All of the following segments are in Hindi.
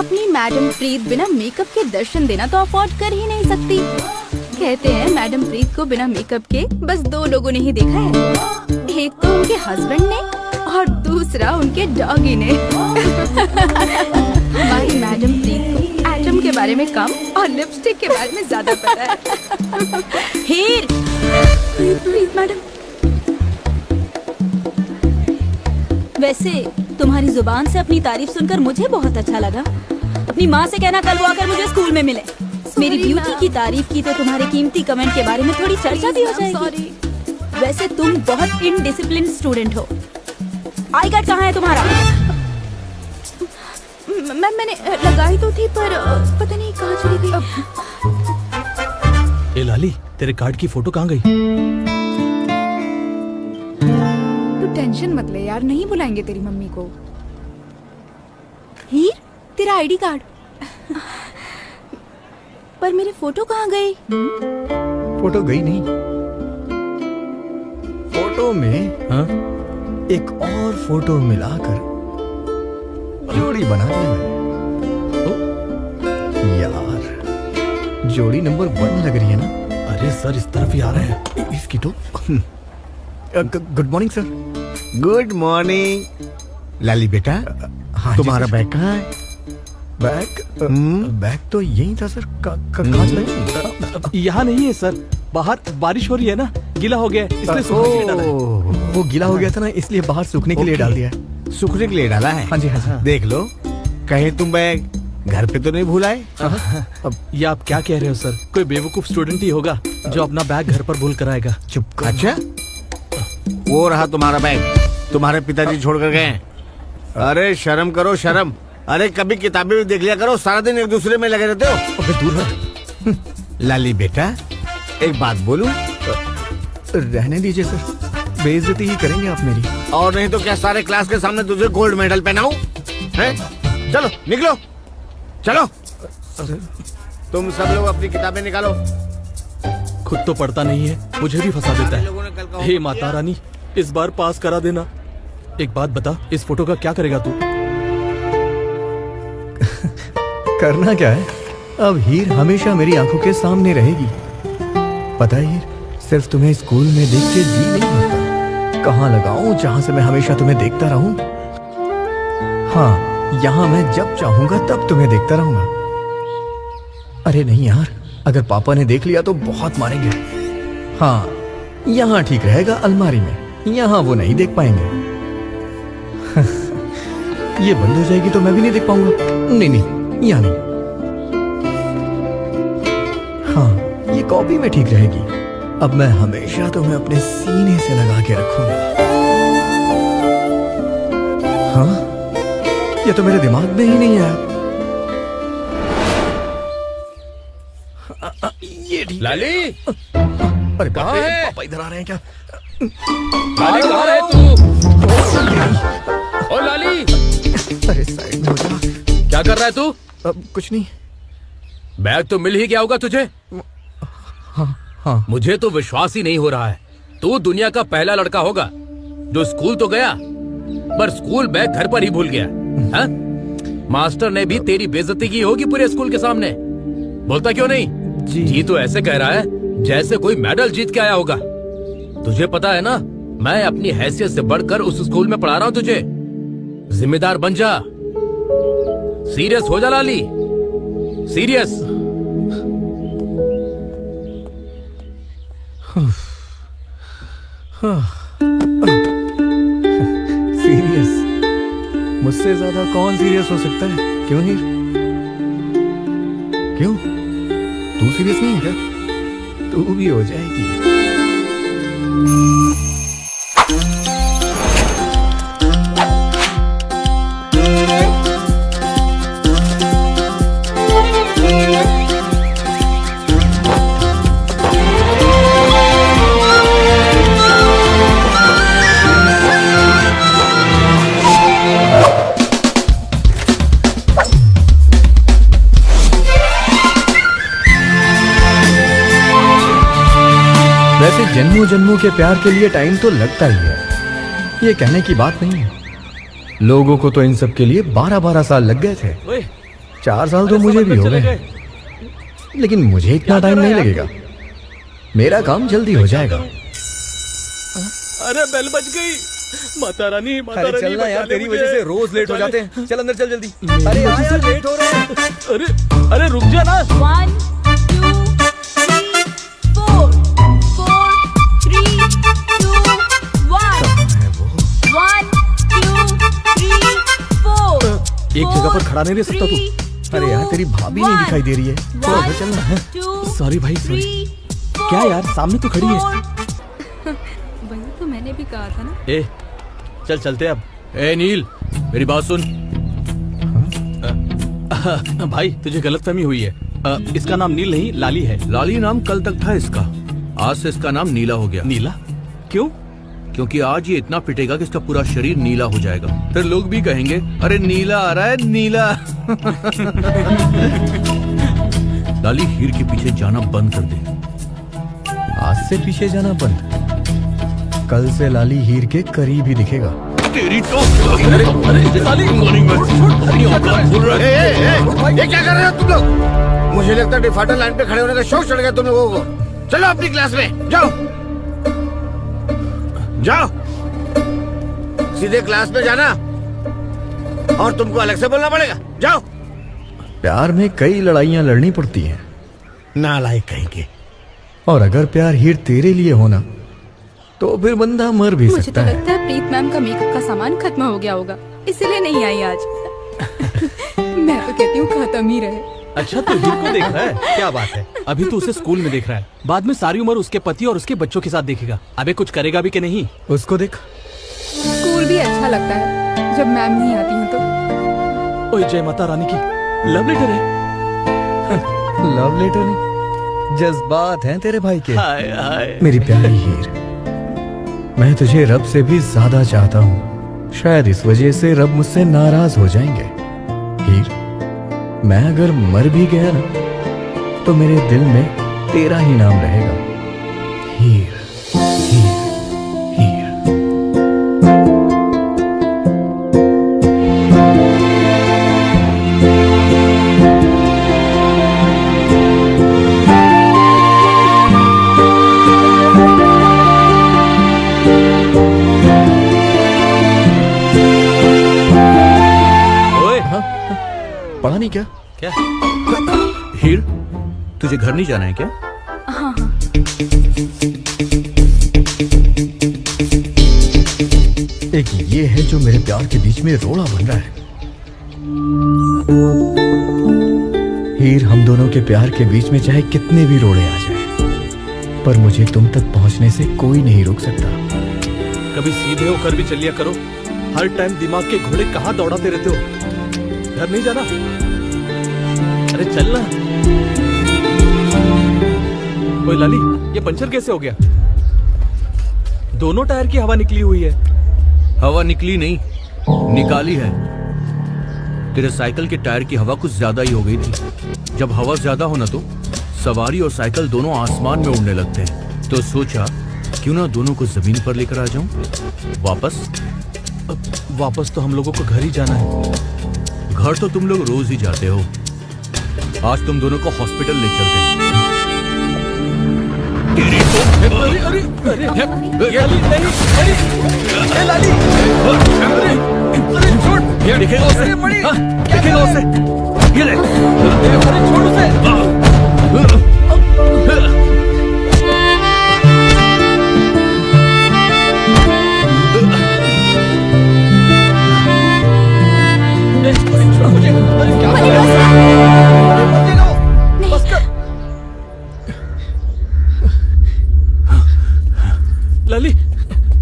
अपनी मैडम प्रीत बिना मेकअप के दर्शन देना तो अफोर्ड कर ही नहीं सकती। कहते हैं मैडम प्रीत को बिना मेकअप के बस 2 लोगों ने ही देखा है, एक तो उनके हस्बैंड ने और दूसरा उनके डॉगी ने। हमारी मैडम प्रीत को एटम के बारे में कम और लिपस्टिक के बारे में ज्यादा पता है। हीर, प्रीत मैडम। वैसे तुम्हारी जुबान से अपनी तारीफ सुनकर मुझे बहुत अच्छा लगा। अपनी माँ से कहना कल वो आकर मुझे स्कूल में मिले। मेरी ब्यूटी की तारीफ की तो तुम्हारे कीमती कमेंट के बारे में थोड़ी चर्चा भी हो जाएगी। वैसे तुम बहुत इनडिसिप्लिन स्टूडेंट हो। आई कार्ड कहाँ है तुम्हारा? मैंने लगाई तो थी पर पता नहीं कहाँ चली गई। ए लाली, तेरे कार्ड की फोटो कहाँ गई? तू टेंशन मत ले यार, नहीं बुलाएंगे तेरी मम्मी को। हीर, तेरा आईडी कार्ड। पर मेरी फोटो कहाँ गई? फोटो गई नहीं। फोटो में एक और फोटो मिलाकर जोड़ी बना दी मैंने। यार जोड़ी नंबर 1 लग रही है ना? अरे सर इस तरफ ही आ रहे हैं। इसकी तो good morning sir. Good morning. Lali बेटा, हाँ तुम्हारा बैग कहाँ है? बैग तो यही था सर। कहाँ चला? यहाँ नहीं है सर, बाहर बारिश हो रही है ना, गीला हो गया है, इसलिए सूखने के लिए डाला है। वो गीला हो गया था ना, इसलिए बाहर सूखने के लिए डाल दिया है। सूखने के लिए डाला है? हाँ जी हाँ जी। देख लो, कहीं तुम बैग घर पे तो नहीं भूलाए? अब ये आप क्या कह रहे हो सर? कोई बेवकूफ स्टूडेंट ही होगा जो अपना बैग घर पर भूल कर आएगा। चुप कर। अच्छा, वो रहा तुम्हारा बैग, तुम्हारे पिताजी छोड़ कर गए। अरे शर्म करो शर्म। अरे कभी किताबें भी देख लिया करो, सारा दिन एक दूसरे में लगे रहते हो। अबे दूर हट। लाली बेटा, एक बात बोलूं? रहने दीजिए सर, बेइज्जती ही करेंगे आप मेरी। और नहीं तो क्या सारे क्लास के सामने तुझे गोल्ड मेडल पहनाऊं? हैं? चलो निकलो, चलो। तुम सब लोग अपनी किताबें निकालो। खुद तो पढ़ता नहीं है, मुझे भी फंसा देता है। हे माता रानी, इस बार पास करा देना। एक बात बता, इस फोटो का क्या करेगा तू? करना क्या है, अब हीर हमेशा मेरी आंखों के सामने रहेगी। पता है हीर, सिर्फ तुम्हें स्कूल में देख के जी नहीं होता। कहाँ लगाऊं जहां से मैं हमेशा तुम्हें देखता रहूं? हाँ, यहाँ मैं जब चाहूंगा तब तुम्हें देखता रहूंगा। अरे नहीं यार, अगर पापा ने देख लिया तो बहुत मारेंगे। हाँ, यहाँ ठीक रहेगा अलमारी में, यहाँ वो नहीं देख पाएंगे। ये बंद हो जाएगी तो मैं भी नहीं देख पाऊंगा। नहीं नहीं, यहाँ नहीं। हाँ, ये कॉपी में ठीक रहेगी। अब मैं हमेशा तुम्हें अपने सीने से लगा के रखूंगा। हाँ, ये तो मेरे दिमाग में ही नहीं आया। ये ठीक। लाली, अरे कहाँ है? पापा इधर आ रहे हैं क्या? लाली कहाँ है तू? ओ लाली, अरे साइड में हो जा। क्या कर रहा है तू? कुछ नहीं। बैग तो मिल ही गया होगा तुझे। हाँ। मुझे तो विश्वास ही नहीं हो रहा है, तू दुनिया का पहला लड़का होगा जो स्कूल तो गया पर स्कूल बैग घर पर ही भूल गया। हा? मास्टर ने भी तेरी बेइज्जती की होगी पूरे स्कूल के सामने। बोलता क्यों नहीं? जी तो ऐसे कह रहा है जैसे कोई मेडल जीत के आया होगा। तुझे पता है ना, मैं अपनी हैसियत से बढ़कर उस स्कूल में पढ़ा रहा हूँ तुझे। जिम्मेदार बन जा, सीरियस हो जा लाली, सीरियस। सीरियस? मुझसे ज्यादा कौन सीरियस हो सकता है? क्यों हीर? क्यों? तू सीरियस नहीं है क्या? तू भी हो जाएगी। वैसे जन्मों जन्मों के प्यार के लिए टाइम तो लगता ही है, ये कहने की बात नहीं है। लोगों को तो इन सब के लिए 12-12 साल लग गए थे। ओए, 4 साल तो मुझे भी हो गए, लेकिन मुझे इतना टाइम नहीं लगेगा। मेरा काम जल्दी हो जाएगा। अरे बेल बज गई। माता रानी, माता रानी, चलना यार, बचा ले तेरी मुझे। वजह से रोज लेट हो जाते हैं। चल अंदर चल जल्दी। अरे यार लेट हो रहे हैं। अरे अरे रुक जा ना। 1 2 3 4 4 3 2 1 1 2 3 4 एक जगह पर खड़ा नहीं रह सकता तू। अरे यार तेरी भाभी नहीं दिखाई दे रही है। चलो अंदर चलना। सॉरी भाई, सॉरी। क्या यार, सामने तो खड़ी है। वही तो मैंने भी कहा था ना। ए चल चलते अब। ए नील, मेरी बात सुन। भाई तुझे गलतफहमी हुई है। इसका नाम नील नहीं, लाली है। लाली नाम कल तक था इसका, आज से इसका नाम नीला हो गया। नीला क्यों? क्योंकि आज ये इतना पिटेगा कि इसका पूरा शरीर नीला हो जाएगा। फिर लोग भी कहेंगे अरे नीला आ रहा है, नीला। लाली हीर के पीछे जाना बंद कर दे। आज से पीछे जाना बंद। कल से लाली हीर के करीब ही दिखेगा। तेरी तो ये क्या कर रहे हो तुम लोग? मुझे लगता है डिफाल्टर लाइन पे खड़े होने का शौक चढ़ गया तुम लोगों को। चलो अपनी क्लास में जाओ, जाओ सीधे क्लास में जाना, और तुमको अलग से बोलना पड़ेगा। जाओ। प्यार में कई लड़ाइयां लड़नी पड़ती हैं। नालायक कहेंगे। और अगर प्यार हीर तेरे लिए होना तो फिर बंदा मर भी मुझे सकता तो है। लगता है प्रीत मैम का मेकअप का सामान खत्म हो गया होगा, इसलिए नहीं आई आज। मैं तो कहती हूँ खत्म ही रहे। अच्छा तू हीर को देख रहा है? क्या बात है। अभी तो उसे स्कूल में देख रहा है, बाद में सारी उम्र उसके पति और उसके बच्चों के साथ देखेगा। अबे कुछ करेगा भी कि नहीं? उसको देख। स्कूल भी अच्छा लगता है जब मैम नहीं आती हैं तो। ओए जय माता रानी की लव लेटर है। लव लेटर नहीं, जज्बात हैं तेरे भाई के। हाय हाय। मेरी प्यारी हीर, मैं तुझे रब से भी ज्यादा चाहता हूँ। शायद इस वजह से रब मुझसे नाराज हो जाएंगे। हीर, मैं अगर मर भी गया ना तो मेरे दिल में तेरा ही नाम रहेगा। हीर, हीर, हीर। पढ़ा नहीं क्या? क्या? हीर, तुझे घर नहीं जाना है क्या? हाँ एक ये है जो मेरे प्यार के बीच में रोड़ा बन रहा है। हीर, हम दोनों के प्यार के बीच में चाहे कितने भी रोड़े आ जाएं, पर मुझे तुम तक पहुंचने से कोई नहीं रोक सकता। कभी सीधे होकर भी चलिया करो। हर टाइम दिमाग के घोड़े कहाँ दौड़ाते रहते हो? घर नहीं जाना? अरे चलना। ओए लाली, ये पंचर कैसे हो गया? दोनों टायर की हवा निकली हुई है। हवा निकली नहीं, निकाली है। तेरे साइकिल के टायर की हवा कुछ ज्यादा ही हो गई थी। जब हवा ज्यादा हो ना तो सवारी और साइकिल दोनों आसमान में उड़ने लगते हैं। तो सोचा क्यों ना दोनों को जमीन पर लेकर आ जाऊं। वापस तो हम लोगों को घर ही जाना है। घर तो तुम लोग रोज ही जाते हो, आज तुम दोनों को हॉस्पिटल ले चलते हैं। तेरी तो अरे अरे अरे लाली, नहीं, अरे लाली, अरे छोड़। दिखेगा उसे, हाँ, दिखेगा उसे। ये ले, अरे छोड़ उसे। लाली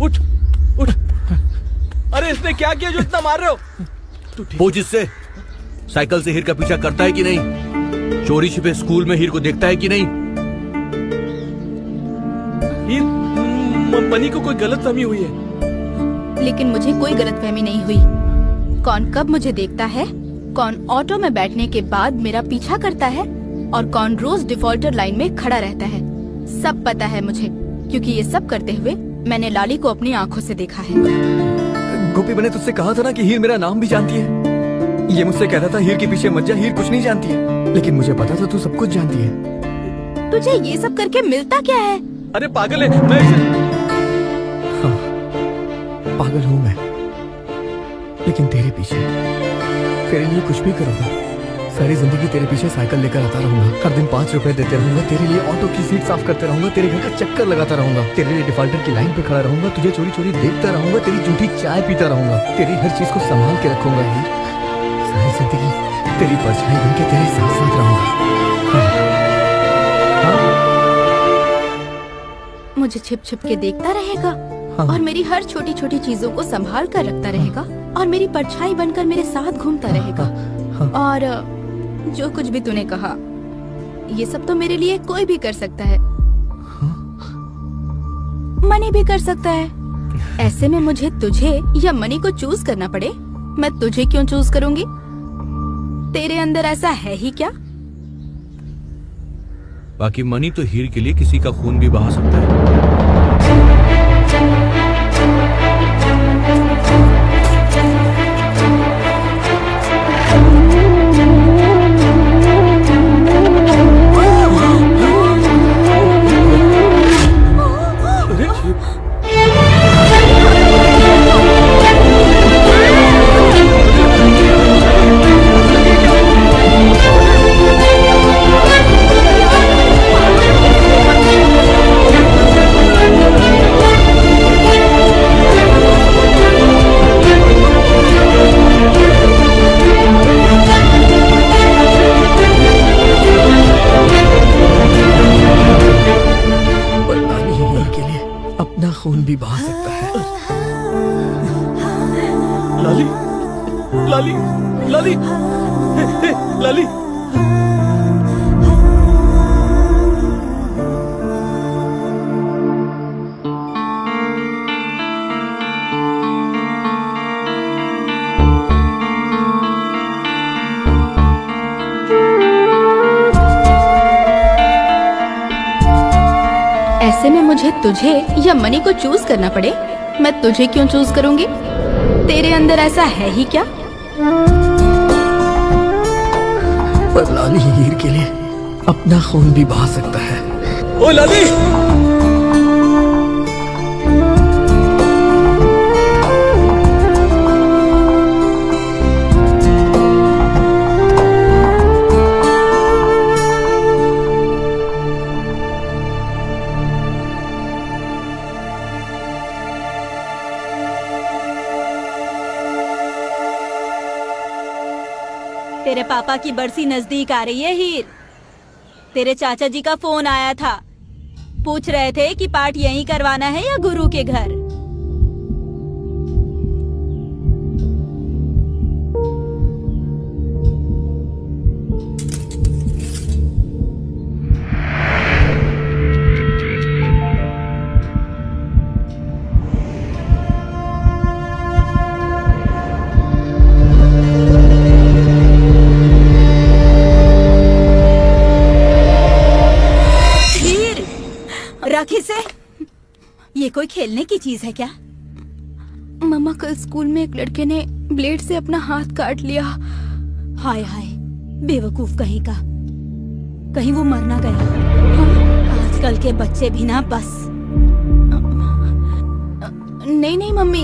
उठ उठ। अरे इसने क्या किया जो इतना मार रहे हो? पूछ इससे, साइकिल से हीर का पीछा करता है कि नहीं? चोरी छिपे स्कूल में हीर को देखता है कि नहीं? हीर, बनी को कोई गलतफहमी हुई है। लेकिन मुझे कोई गलतफहमी नहीं हुई। कौन कब मुझे देखता है, कौन ऑटो में बैठने के बाद मेरा पीछा करता है, और कौन रोज डिफॉल्टर लाइन में खड़ा रहता है, सब पता है मुझे। क्योंकि ये सब करते हुए मैंने लाली को अपनी आंखों से देखा है। गोपी, मैंने तुझसे कहा था ना कि हीर मेरा नाम भी जानती है। ये मुझसे कह रहा था हीर के पीछे मत जा, हीर कुछ नहीं जानती है, लेकिन मुझे पता था तू सब कुछ जानती है। तुझे ये सब करके मिलता क्या है? अरे पागल है मैं हाँ, पागल हूँ मैं, लेकिन तेरे पीछे, तेरे लिए कुछ भी करूँगा। सारी जिंदगी तेरे पीछे साइकिल लेकर आता रहूंगा, हर दिन 5 रुपए देते रहूंगा, तेरे लिए ऑटो की सीट साफ करते रहूंगा, तेरे घर का चक्कर लगाता रहूंगा, तेरे लिए डिफॉल्टर की लाइन पे खड़ा रहूंगा, तुझे चोरी चोरी देखता रहूंगा, तेरी झूठी चाय पीता रहूंगा, तेरी हर चीज को संभाल के रखूंगा हीर। सारी जिंदगी तेरी परछाई बन के तेरे साथ साथ रहूंगा। मुझे छिप छिप के देखता रहेगा और मेरी हर छोटी छोटी चीजों को संभाल कर रखता रहेगा और मेरी परछाई बनकर मेरे साथ घूमता रहेगा। और जो कुछ भी तूने कहा, ये सब तो मेरे लिए कोई भी कर सकता है, मनी भी कर सकता है। ऐसे में मुझे तुझे या मनी को चूज करना पड़े, मैं तुझे क्यों चूज करूंगी? तेरे अंदर ऐसा है ही क्या? बाकी मनी तो हीर के लिए किसी का खून भी बहा सकता है। खून भी बहा सकता है। लाली, लाली, लाली, लाली। ऐसे में मुझे तुझे या मनी को चूज करना पड़े, मैं तुझे क्यों चूज करूंगी? तेरे अंदर ऐसा है ही क्या? पर लाली हीर के लिए अपना खून भी बहा सकता है। ओ लाली! तेरे पापा की बरसी नजदीक आ रही है हीर। तेरे चाचा जी का फोन आया था, पूछ रहे थे कि पाठ यहीं करवाना है या गुरु के घर। से ये कोई खेलने की चीज है क्या? मम्मा, कल स्कूल में एक लड़के ने ब्लेड से अपना हाथ काट लिया। हाय हाय, बेवकूफ कहीं का, कहीं वो मर ना गया। आजकल के बच्चे भी ना बस। नहीं नहीं मम्मी,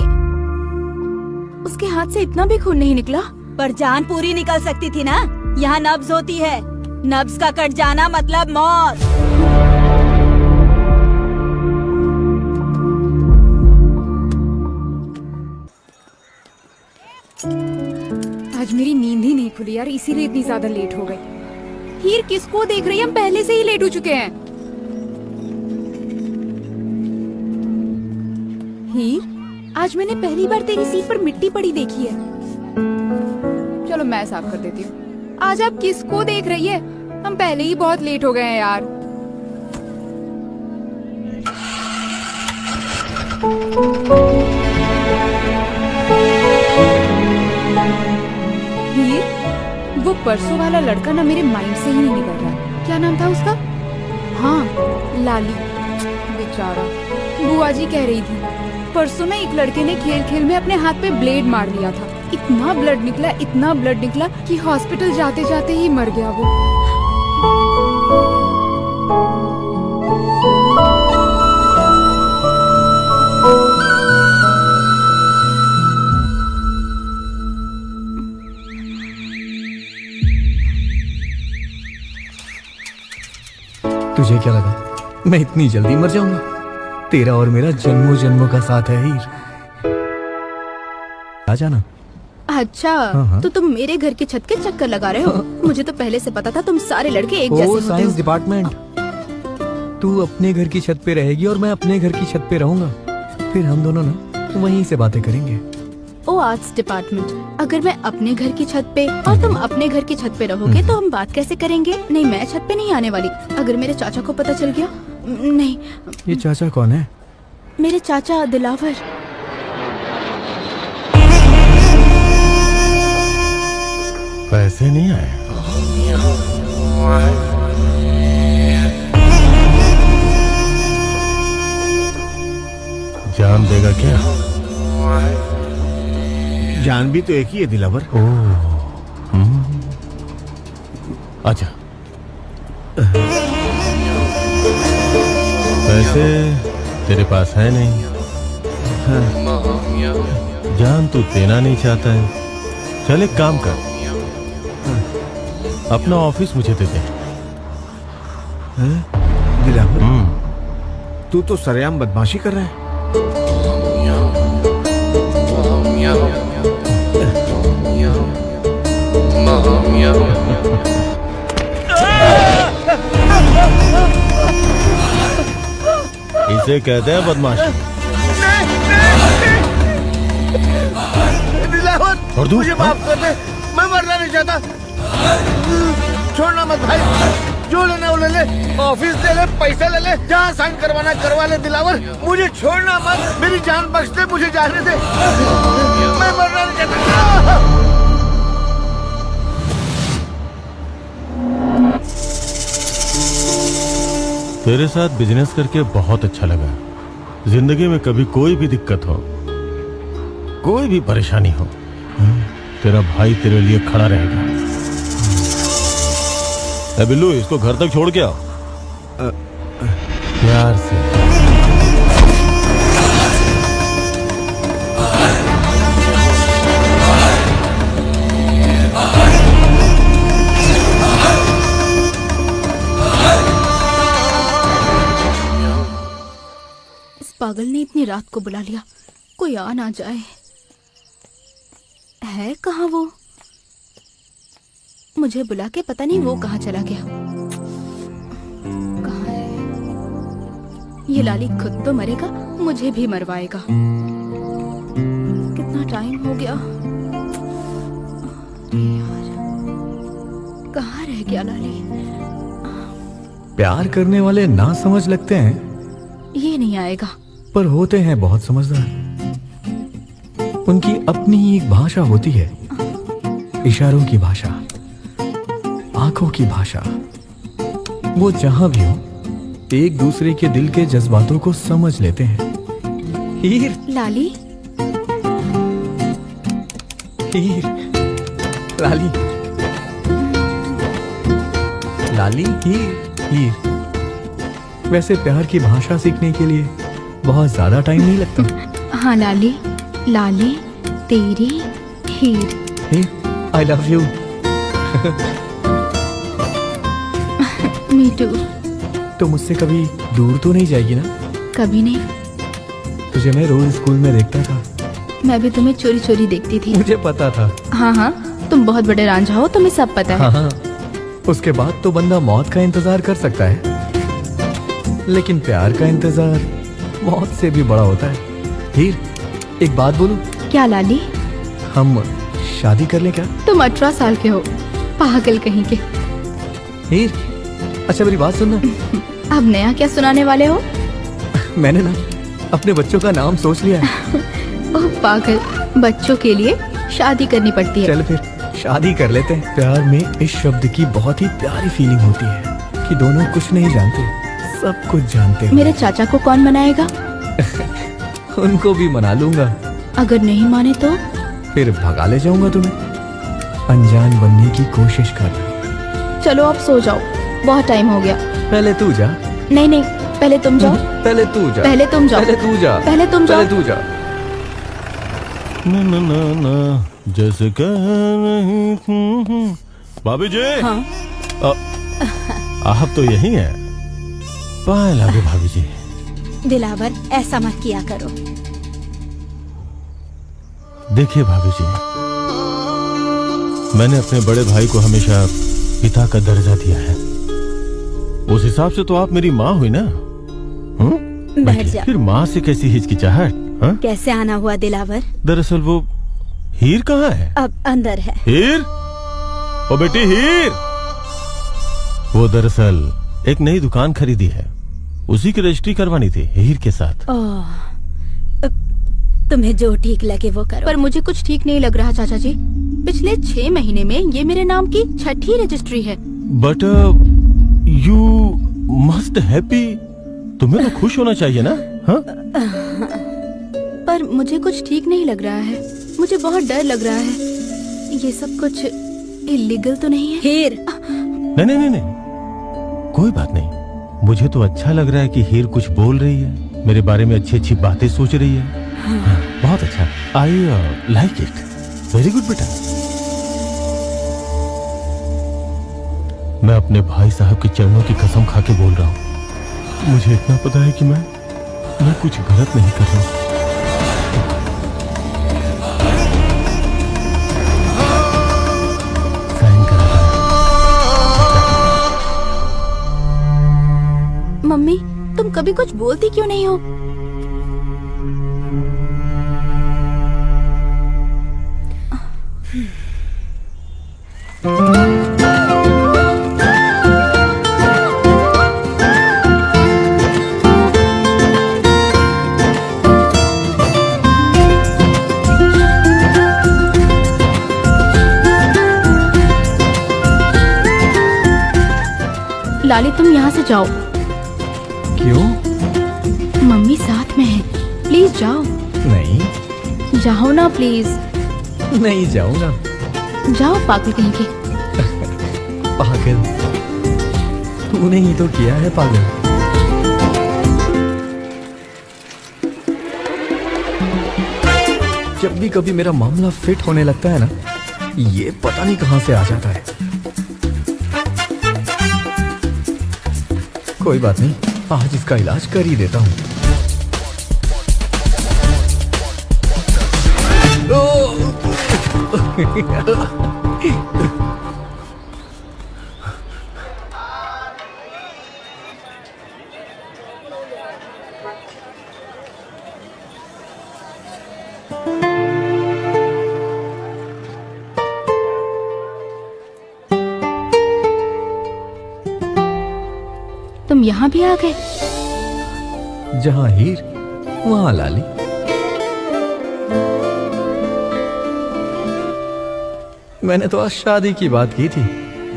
उसके हाथ से इतना भी खून नहीं निकला। पर जान पूरी निकल सकती थी ना। यहाँ नब्ज होती है, नब्ज का कट जाना मतलब मौत। आज मेरी नींद ही नहीं खुली यार, इसीलिए इतनी ज्यादा लेट हो गई। हीर किसको देख रही है? हम पहले से ही लेट हो चुके हैं। हीर, आज मैंने पहली बार तेरी सीट पर मिट्टी पड़ी देखी है। चलो मैं साफ कर देती हूँ। आज आप किसको देख रही है? हम पहले ही बहुत लेट हो गए हैं यार। हीर, वो परसों वाला लड़का ना मेरे माइंड से ही नहीं निकल रहा। क्या नाम था उसका? हाँ, लाली। बेचारा, बुआ जी कह रही थी परसों में एक लड़के ने खेल खेल में अपने हाथ पे ब्लेड मार दिया था। इतना ब्लड निकला कि हॉस्पिटल जाते जाते ही मर गया वो। तुझे क्या लगा मैं इतनी जल्दी मर जाऊंगा? तेरा और मेरा जन्मों जन्मों का साथ है हीर। आ जाना। अच्छा हाँ। तो तुम मेरे घर की छत के चक्कर लगा रहे हो? मुझे तो पहले से पता था तुम सारे लड़के एक जैसे होते हो। Science department. तू अपने घर की छत पे रहेगी और मैं अपने घर की छत पे रहूंगा। फिर हम दोनों ना वहीं से बातें करेंगे। ओ आर्ट्स डिपार्टमेंट। अगर मैं अपने घर की छत पे और तुम अपने घर की छत पे रहोगे तो हम बात कैसे करेंगे? नहीं, मैं छत पे नहीं आने वाली। अगर मेरे चाचा को पता चल गया। नहीं। ये चाचा कौन है? मेरे चाचा दिलावर। पैसे नहीं आए? जान देगा क्या? जान भी तो एक ही है दिलावर। अच्छा, पैसे तेरे पास है नहीं। जान तू देना नहीं चाहता है। चल एक काम कर, अपना ऑफिस मुझे दे दे। दिलावर, तू तो सरेआम बदमाशी कर रहा है। इसे कहते हैं बदमाशी। दिलावर, और तू? मुझे माफ कर दे, मैं मरना नहीं चाहता। छोड़ना मत भाई, जो लेना वो ले ले, ऑफिस ले ले, पैसा ले ले, जहाँ साइन करवाना करवा ले। दिलावर, मुझे छोड़ना मत, मेरी जान बख्श दे, मुझे जाने दे, मैं मरना नहीं चाहता। तेरे साथ बिजनेस करके बहुत अच्छा लगा। जिंदगी में कभी कोई भी दिक्कत हो, कोई भी परेशानी हो, तेरा भाई तेरे लिए खड़ा रहेगा। ए बिल्लू, इसको घर तक छोड़ के आओ प्यार से। पागल ने इतनी रात को बुला लिया, कोई आ ना जाए। है कहाँ वो? मुझे बुला के पता नहीं वो कहाँ चला गया। कहाँ है? ये लाली खुद तो मरेगा, मुझे भी मरवाएगा। कितना टाइम हो गया यार, कहाँ रह गया लाली? प्यार करने वाले ना समझ लगते हैं, ये नहीं आएगा। पर होते हैं बहुत समझदार। उनकी अपनी ही एक भाषा होती है, इशारों की भाषा, आंखों की भाषा। वो जहां भी हो एक दूसरे के दिल के जज्बातों को समझ लेते हैं। हीर, लाली, हीर, लाली, लाली, हीर, हीर। वैसे प्यार की भाषा सीखने के लिए बहुत ज्यादा टाइम नहीं लगता। हाँ लाली, लाली तेरी Heer. Heer, I love you. Me too. तो मुझसे कभी दूर तो नहीं जाएगी ना? कभी नहीं। तुझे मैं रोज स्कूल में देखता था। मैं भी तुम्हें चोरी चोरी देखती थी। मुझे पता था। हाँ हाँ, तुम बहुत बड़े रांझा हो, तुम्हें सब पता है। हाँ, उसके बाद तो बंदा मौत का इंतजार कर सकता है, लेकिन प्यार का इंतजार मौत से भी बड़ा होता है। हीर, एक बात बोलूं? क्या लाली? हम शादी कर लें क्या? तुम 18 साल के हो, पागल कहीं के। हीर, अच्छा मेरी बात सुनना। अब नया क्या सुनाने वाले हो? मैंने ना अपने बच्चों का नाम सोच लिया है। ओह पागल, बच्चों के लिए शादी करनी पड़ती है। चल फिर शादी कर लेते हैं। प्यार में इस शब्द की बहुत ही प्यारी फीलिंग होती है कि दोनों कुछ नहीं जानते, सब कुछ जानते हैं। मेरे चाचा को कौन मनाएगा? उनको भी मना लूंगा। अगर नहीं माने तो? फिर भगा ले जाऊंगा तुम्हें। अनजान बनने की कोशिश कर रहा। चलो आप सो जाओ, बहुत टाइम हो गया। पहले तू जा। नहीं नहीं, पहले तुम जाओ। पहले तू जा। पहले तुम जाओ। पहले तू जा। पहले तुम जाओ। पहले तू जा। ना ना ना ना जैसे कह नहीं। भाभी जी। हाँ? आप तो यही हैं। पाए लागे भाभी जी। दिलावर, ऐसा मत किया करो। देखिए भाभी जी, मैंने अपने बड़े भाई को हमेशा पिता का दर्जा दिया है। उस हिसाब से तो आप मेरी माँ हुई ना। बैठ जा। फिर माँ से कैसी हिचकिचाहट? कैसे आना हुआ दिलावर? दरअसल वो हीर कहाँ है? अब अंदर है। हीर? ओ बेटी हीर! वो दरअसल एक नई दुकान खरीदी है, उसी की रजिस्ट्री करवानी थी हीर के साथ। ओह, तुम्हें जो ठीक लगे वो करो। पर मुझे कुछ ठीक नहीं लग रहा चाचा जी। पिछले 6 महीने में ये मेरे नाम की 6ठी रजिस्ट्री है। But you must happy. तुम्हें तो खुश होना चाहिए ना? हाँ? पर मुझे कुछ ठीक नहीं लग रहा है। मुझे बहुत डर लग रहा है। ये सब कुछ इलीगल तो नहीं है? हीर! नहीं नहीं नहीं नहीं, कोई बात नहीं। मुझे तो अच्छा लग रहा है कि हीर कुछ बोल रही है, मेरे बारे में अच्छी अच्छी बातें सोच रही है। हाँ, बहुत अच्छा। I like it. Very good बेटा। मैं अपने भाई साहब के चरणों की कसम खा के बोल रहा हूँ, मुझे इतना पता है कि मैं कुछ गलत नहीं कर रहा हूँ। मम्मी, तुम कभी कुछ बोलती क्यों नहीं हो? लाली, तुम यहाँ से जाओ। क्यों? मम्मी साथ में है, प्लीज जाओ। नहीं। जाओ ना प्लीज। नहीं जाऊंगा। जाओ पागल कहीं के। पागल? तूने ही तो किया है पागल। जब भी कभी मेरा मामला फिट होने लगता है ना, ये पता नहीं कहां से आ जाता है। कोई बात नहीं, आज इसका इलाज कर ही देता हूँ। तुम यहाँ भी आ गए? जहाँ हीर वहाँ लाली। मैंने तो आज शादी की बात की थी,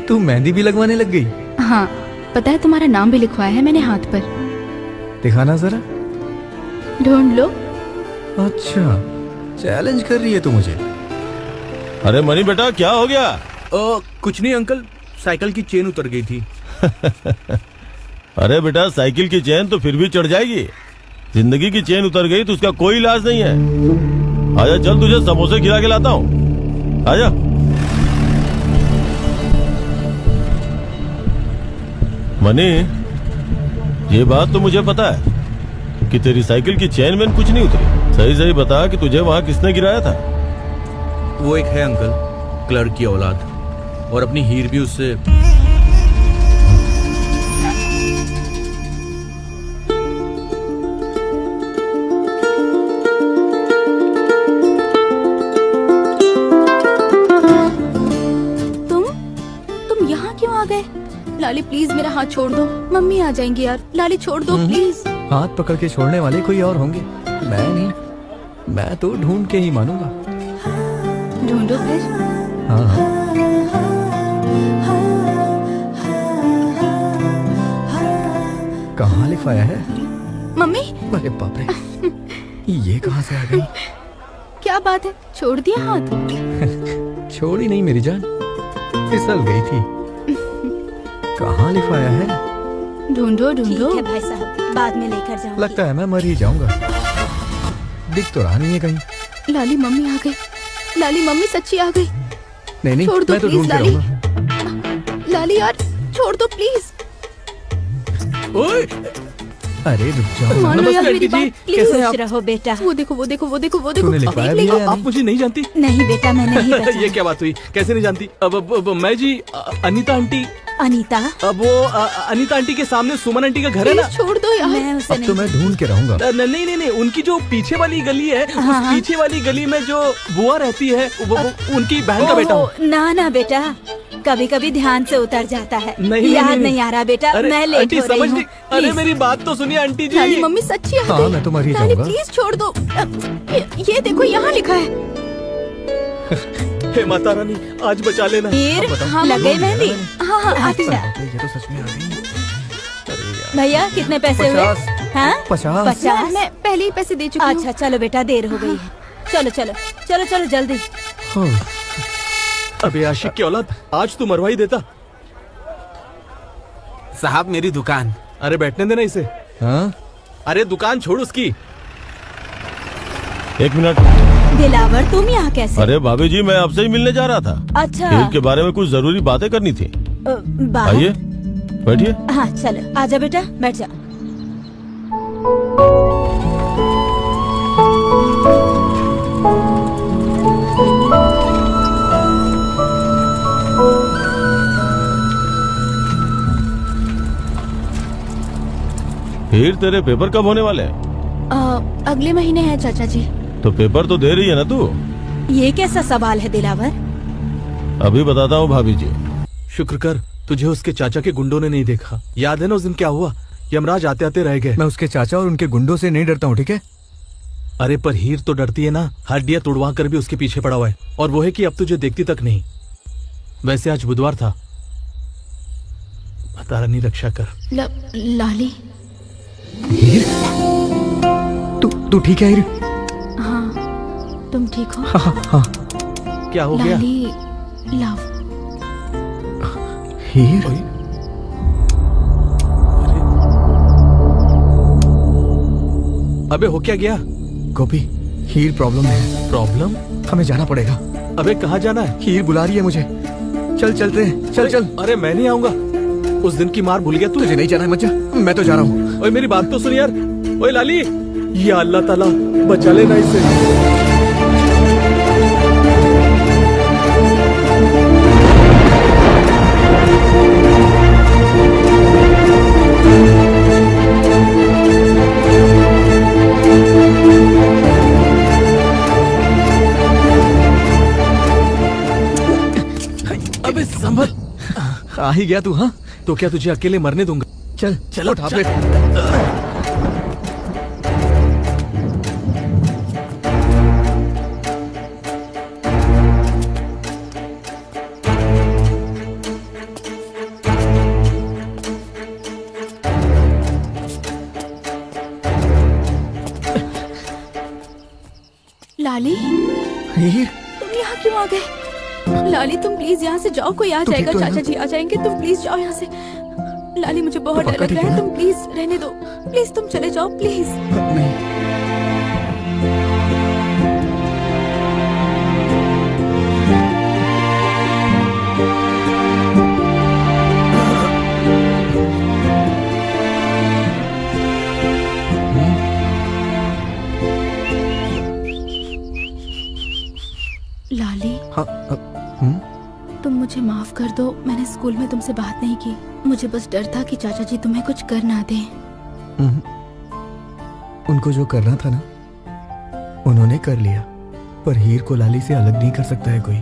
तू मेहंदी भी लगवाने लग गई। हाँ, पता है तुम्हारा नाम भी लिखवाया है मैंने हाथ पर। दिखाना जरा। ढूंढ लो। अच्छा, चैलेंज कर रही है तू मुझे। अरे मनी बेटा, क्या हो गया? कुछ नहीं अंकल, साइकिल की चेन उतर गई थी। अरे बेटा, साइकिल की चेन तो फिर भी चढ़ जाएगी, जिंदगी की चेन उतर गई तो उसका कोई इलाज नहीं है। आजा चल, तुझे समोसे खिला के लाता हूँ। आजा। मनी, ये बात तो मुझे पता है कि तेरी साइकिल की चेन में कुछ नहीं उतरी। सही सही बता कि तुझे वहां किसने गिराया था? वो एक है अंकल, क्लर्क की औलाद, और अपनी हीर भी उससे। तुम यहाँ क्यों आ गए? लाली प्लीज मेरा हाथ छोड़ दो, मम्मी आ जाएंगी यार। लाली छोड़ दो प्लीज। हाथ पकड़ के छोड़ने वाले कोई और होंगे, मैं नहीं। मैं तो ढूंढ के ही मानूंगा। ढूंढो फिर। हाँ हाँ। कहाँ लिखवाया है? मम्मी, अरे बाप रे, ये कहाँ से आ गई? क्या बात है, छोड़ दिया हाथ? छोड़ी नहीं मेरी जान, फिसल गई थी। कहाँ लिखवाया है? ढूंढो ठीक ढूंढो। है भाई साहब, बाद में लेकर जाऊंगी। लगता है मैं मर ही जाऊंगा। दिख तो रहा नहीं है कहीं। लाली मम्मी आ गई, लाली मम्मी सच्ची आ गई। नहीं नहीं, छोड़ दो मैं तो प्लीज ढूंढ के लाली। रहूंगा। लाली यार छोड़ दो प्लीज। ओए, अरे रुक जाओ। मान लो यार नमस्ते मेरी आंटी जी, बात, प्लीज। कैसे हैं आप? खुश रहो बेटा। वो देखो वो देखो वो देखो वो देखो। तूने लिखवाया भी है या आप नहीं? मुझे नहीं जानती? नहीं बेटा, मैं नहीं ये बचा। क्या बात हुई, कैसे नहीं जानती? अब मैं जी अनीता आंटी। अनीता, अब वो अनीता आंटी के सामने सुमन आंटी का घर है ना? प्लीज छोड़ दो यार। मैं उसे अब तो नहीं। मैं ढूंढ के रहूंगा। नहीं नहीं नहीं, उनकी जो पीछे वाली गली है, उस हाँ। पीछे वाली गली में जो बुआ रहती है, वो उनकी बहन का बेटा हूँ। ओहो, ना ना बेटा, कभी कभी ध्यान से उतर जाता है। नहीं, याद नहीं, नहीं आ रहा बेटा, अरे मैं लेट आंटी हो रही समझ हूँ। नहीं, अरे प्लीज। मेरी बात तो सुनिए आंटी जी। लाली मम्मी सच्ची आ हाँ, गई। मैं तो मर ही लाली जाऊंगा। प्लीज छोड़ दो। ये देखो यहाँ लिखा है। हे माता रानी, आज बचा लेना। हीर, हाँ, लगे मेहंदी। हाँ हाँ आती अच्छा है। ये तो सच में आ गई। अरे यार, भैया कितने पैसे हुए? 50। हाँ 50। 50। मैं पहले ही पैसे दे चुकी हूँ। अच्छा चलो बेटा, देर हो गई है। चलो चलो चलो चलो जल्दी। हाँ। अबे आशिक की औलाद, आज तू मरवा ही देता। साहब मेरी दुकान। अरे बैठने देना इसे। हाँ? अरे दुकान छोड़ उसकी। एक मिनट। दिलावर, तुम यहाँ कैसे? अरे भाभी जी, मैं आपसे ही मिलने जा रहा था। अच्छा हीर के बारे में कुछ जरूरी बातें करनी थी। बाहर? आइए बैठिए। हाँ चलो, आजा बेटा, बैठ जा। हीर, तेरे पेपर कब होने वाले हैं? अगले महीने है चाचा जी। तो पेपर तो दे रही है ना तू? ये कैसा सवाल है दिलावर? अभी बताता हूँ भाभी जी। शुक्र कर तुझे उसके चाचा के गुंडों ने नहीं देखा। याद है ना उस दिन क्या हुआ? यमराज आते आते रह गए। मैं उसके चाचा और उनके गुंडों से नहीं डरता हूँ, ठीक है? अरे पर हीर तो डरती है ना, हड्डियां तोड़वा कर भी उसके पीछे पड़ा हुआ है। और वो है कि अब तुझे देखती तक नहीं। वैसे आज बुधवार था। माता रानी रक्षा कर। लाली। हीर, तू ठीक है हीर? हाँ तुम ठीक हो? हाँ हाँ। क्या हो गया? लाली लव। हीर, अबे हो क्या गया? गोपी, हीर प्रॉब्लम है। प्रॉब्लम? हमें जाना पड़ेगा। अबे कहाँ जाना है? हीर बुला रही है मुझे। चल चलते हैं, चल चल। अरे मैं नहीं आऊंगा। उस दिन की मार भूल गया तू? तुझे नहीं जाना है, मत जा। मैं तो जा रहा हूँ। ओए मेरी बात तो सुन यार। ओए लाली, या अल्लाह ताला बचा लेना इसे। अबे संभल। आ ही गया तू? हाँ तो क्या तुझे अकेले मरने दूंगा? चल चल, उठा चल। प्लेट। लाली हीर, तुम यहाँ क्यों आ गए? लाली तुम प्लीज यहाँ से जाओ, कोई आ तू ठीक जाएगा, तो है चाचा ना? जी आ जाएंगे। तुम प्लीज जाओ यहाँ से। लाली मुझे बहुत तो डर पक्का लग रहा ठीक है, है तुम प्लीज रहने दो। प्लीज तुम चले जाओ प्लीज। नहीं। लाली हाँ तुम मुझे माफ कर दो, मैंने स्कूल में तुमसे बात नहीं की। मुझे बस डर था कि चाचा जी तुम्हें कुछ कर ना दें। उनको जो करना था ना, उन्होंने कर लिया। पर हीर को लाली से अलग नहीं कर सकता है कोई।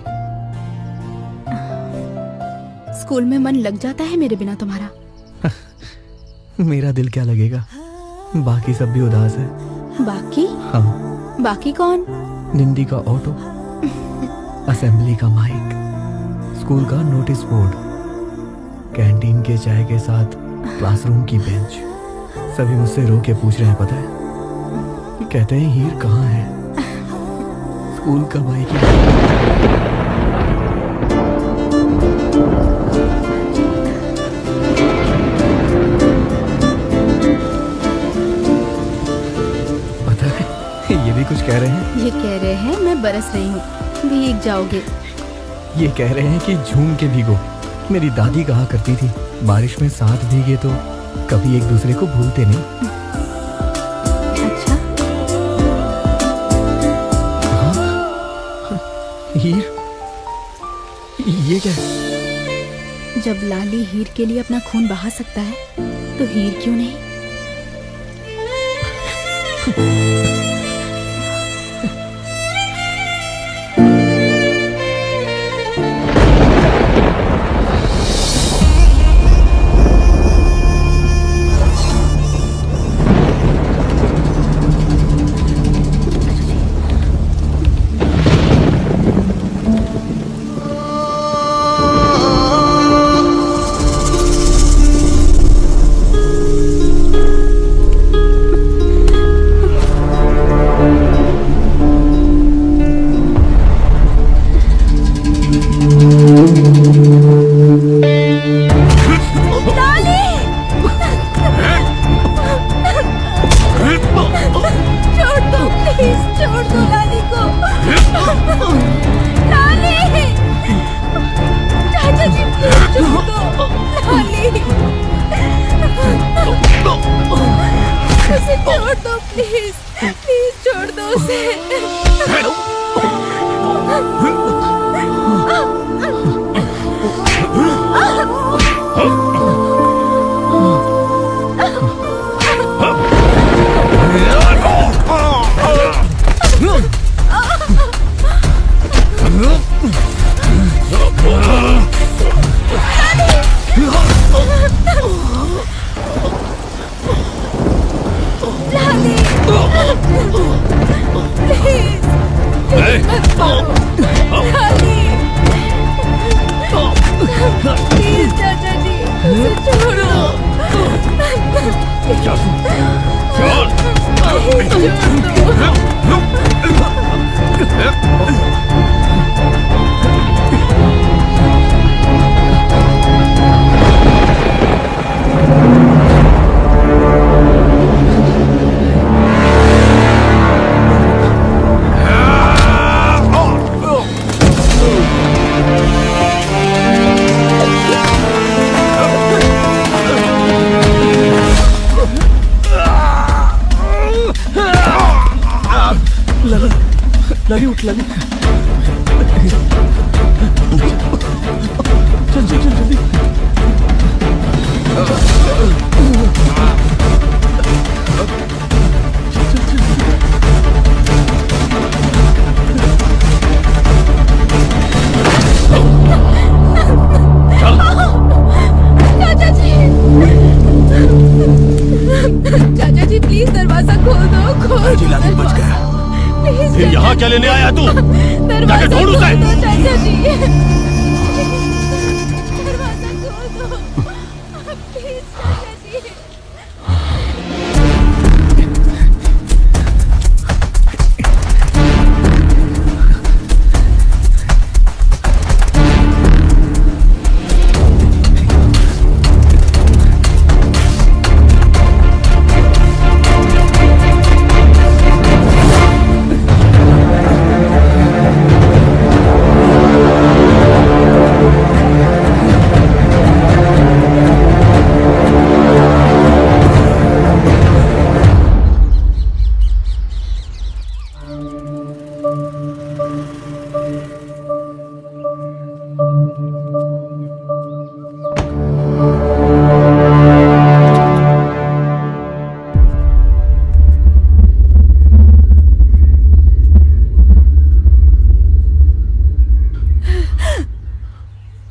स्कूल में मन लग जाता है मेरे बिना तुम्हारा? मेरा दिल क्या लगेगा, बाकी सब भी उदास है। बाकी? हाँ, बाकी कौन? निंदी का ऑटो, असेंबली का माइक, स्कूल का नोटिस बोर्ड, कैंटीन के चाय के साथ क्लासरूम की बेंच। सभी मुझसे रो के पूछ रहे हैं, पता है? कहते हैं हीर कहाँ है। स्कूल कब आएगी? पता है ये भी कुछ कह रहे हैं। ये कह रहे हैं मैं बरस रही हूँ, भीग जाओगे। ये कह रहे हैं कि झूम के भीगो। मेरी दादी कहा करती थी बारिश में साथ भीगे तो कभी एक दूसरे को भूलते नहीं। अच्छा, हीर, ये क्या? जब लाली हीर के लिए अपना खून बहा सकता है तो हीर क्यों नहीं? लाली उठ, लाली चल चल चल जल्दी। चाचा जी प्लीज दरवाजा खोल दो, खोल दो। लाली बच गया। फिर यहाँ क्या लेने आया तू? दरवाजा ढूंढ खोल उसे। दो चाचा जी, दरवाजा खोल दो प्लीज चाचा जी।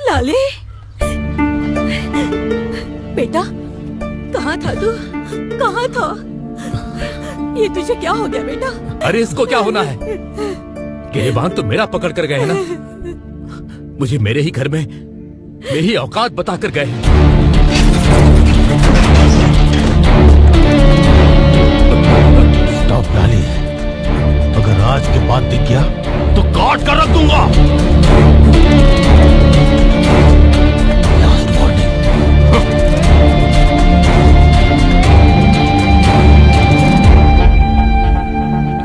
लाले, बेटा कहाँ था तू? कहाँ था? ये तुझे क्या हो गया बेटा? अरे इसको क्या होना है? गिरेबान तो मेरा पकड़ कर गए हैं ना, मुझे मेरे ही घर में मेरी औकात बता कर गए। स्टॉप लाली, अगर आज के बाद दिख गया तो काट कर रख दूंगा। Last warning.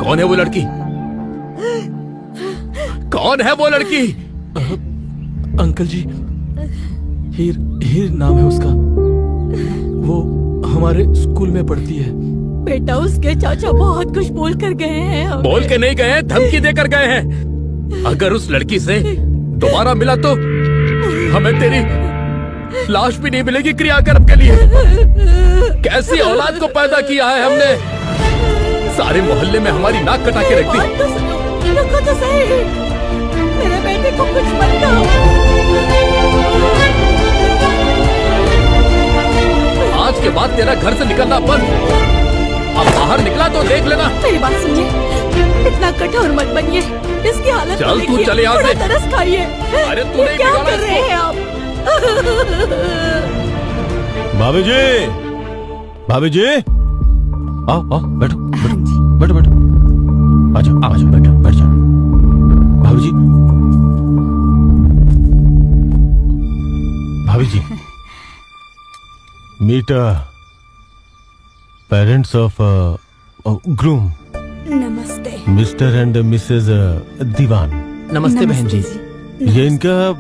कौन है वो लड़की? कौन है वो लड़की? अंकल जी, हीर हीर नाम है उसका। वो हमारे स्कूल में पढ़ती है। बेटा उसके चाचा बहुत कुछ बोल कर गए हैं हमें। बोल के नहीं गए, धमकी देकर गए हैं। अगर उस लड़की से दोबारा मिला तो हमें तेरी लाश भी नहीं मिलेगी क्रियाकर्म के लिए। कैसी औलाद को पैदा किया है हमने। सारे मोहल्ले में हमारी नाक कटा के रख दी। रुको तो सही, मेरे बेटे को कुछ मत कहो। आज के बाद तेरा घर से निकलना बंद। अब बाहर निकला तो देख लेना। मेरी बात सुनिए, इतना कठोर मत बनिए। इसकी हालत चल को तू देखिए, चल यहाँ थोड़ा से। तरस खाइए। अरे तूने ये क्या बिगाड़ा कर रहे हैं आप? भाभी जी, भाभी जी, आओ आओ, बैठो बैठो बैठो बैठो, आ जाओ आ जाओ, बैठो बैठ जाओ। भाभी जी, भाभी जी, मीट पेरेंट्स ऑफ ग्रूम, नमस्ते। मिस्टर एंड मिसेस दीवान। नमस्ते बहन जी। ये इनका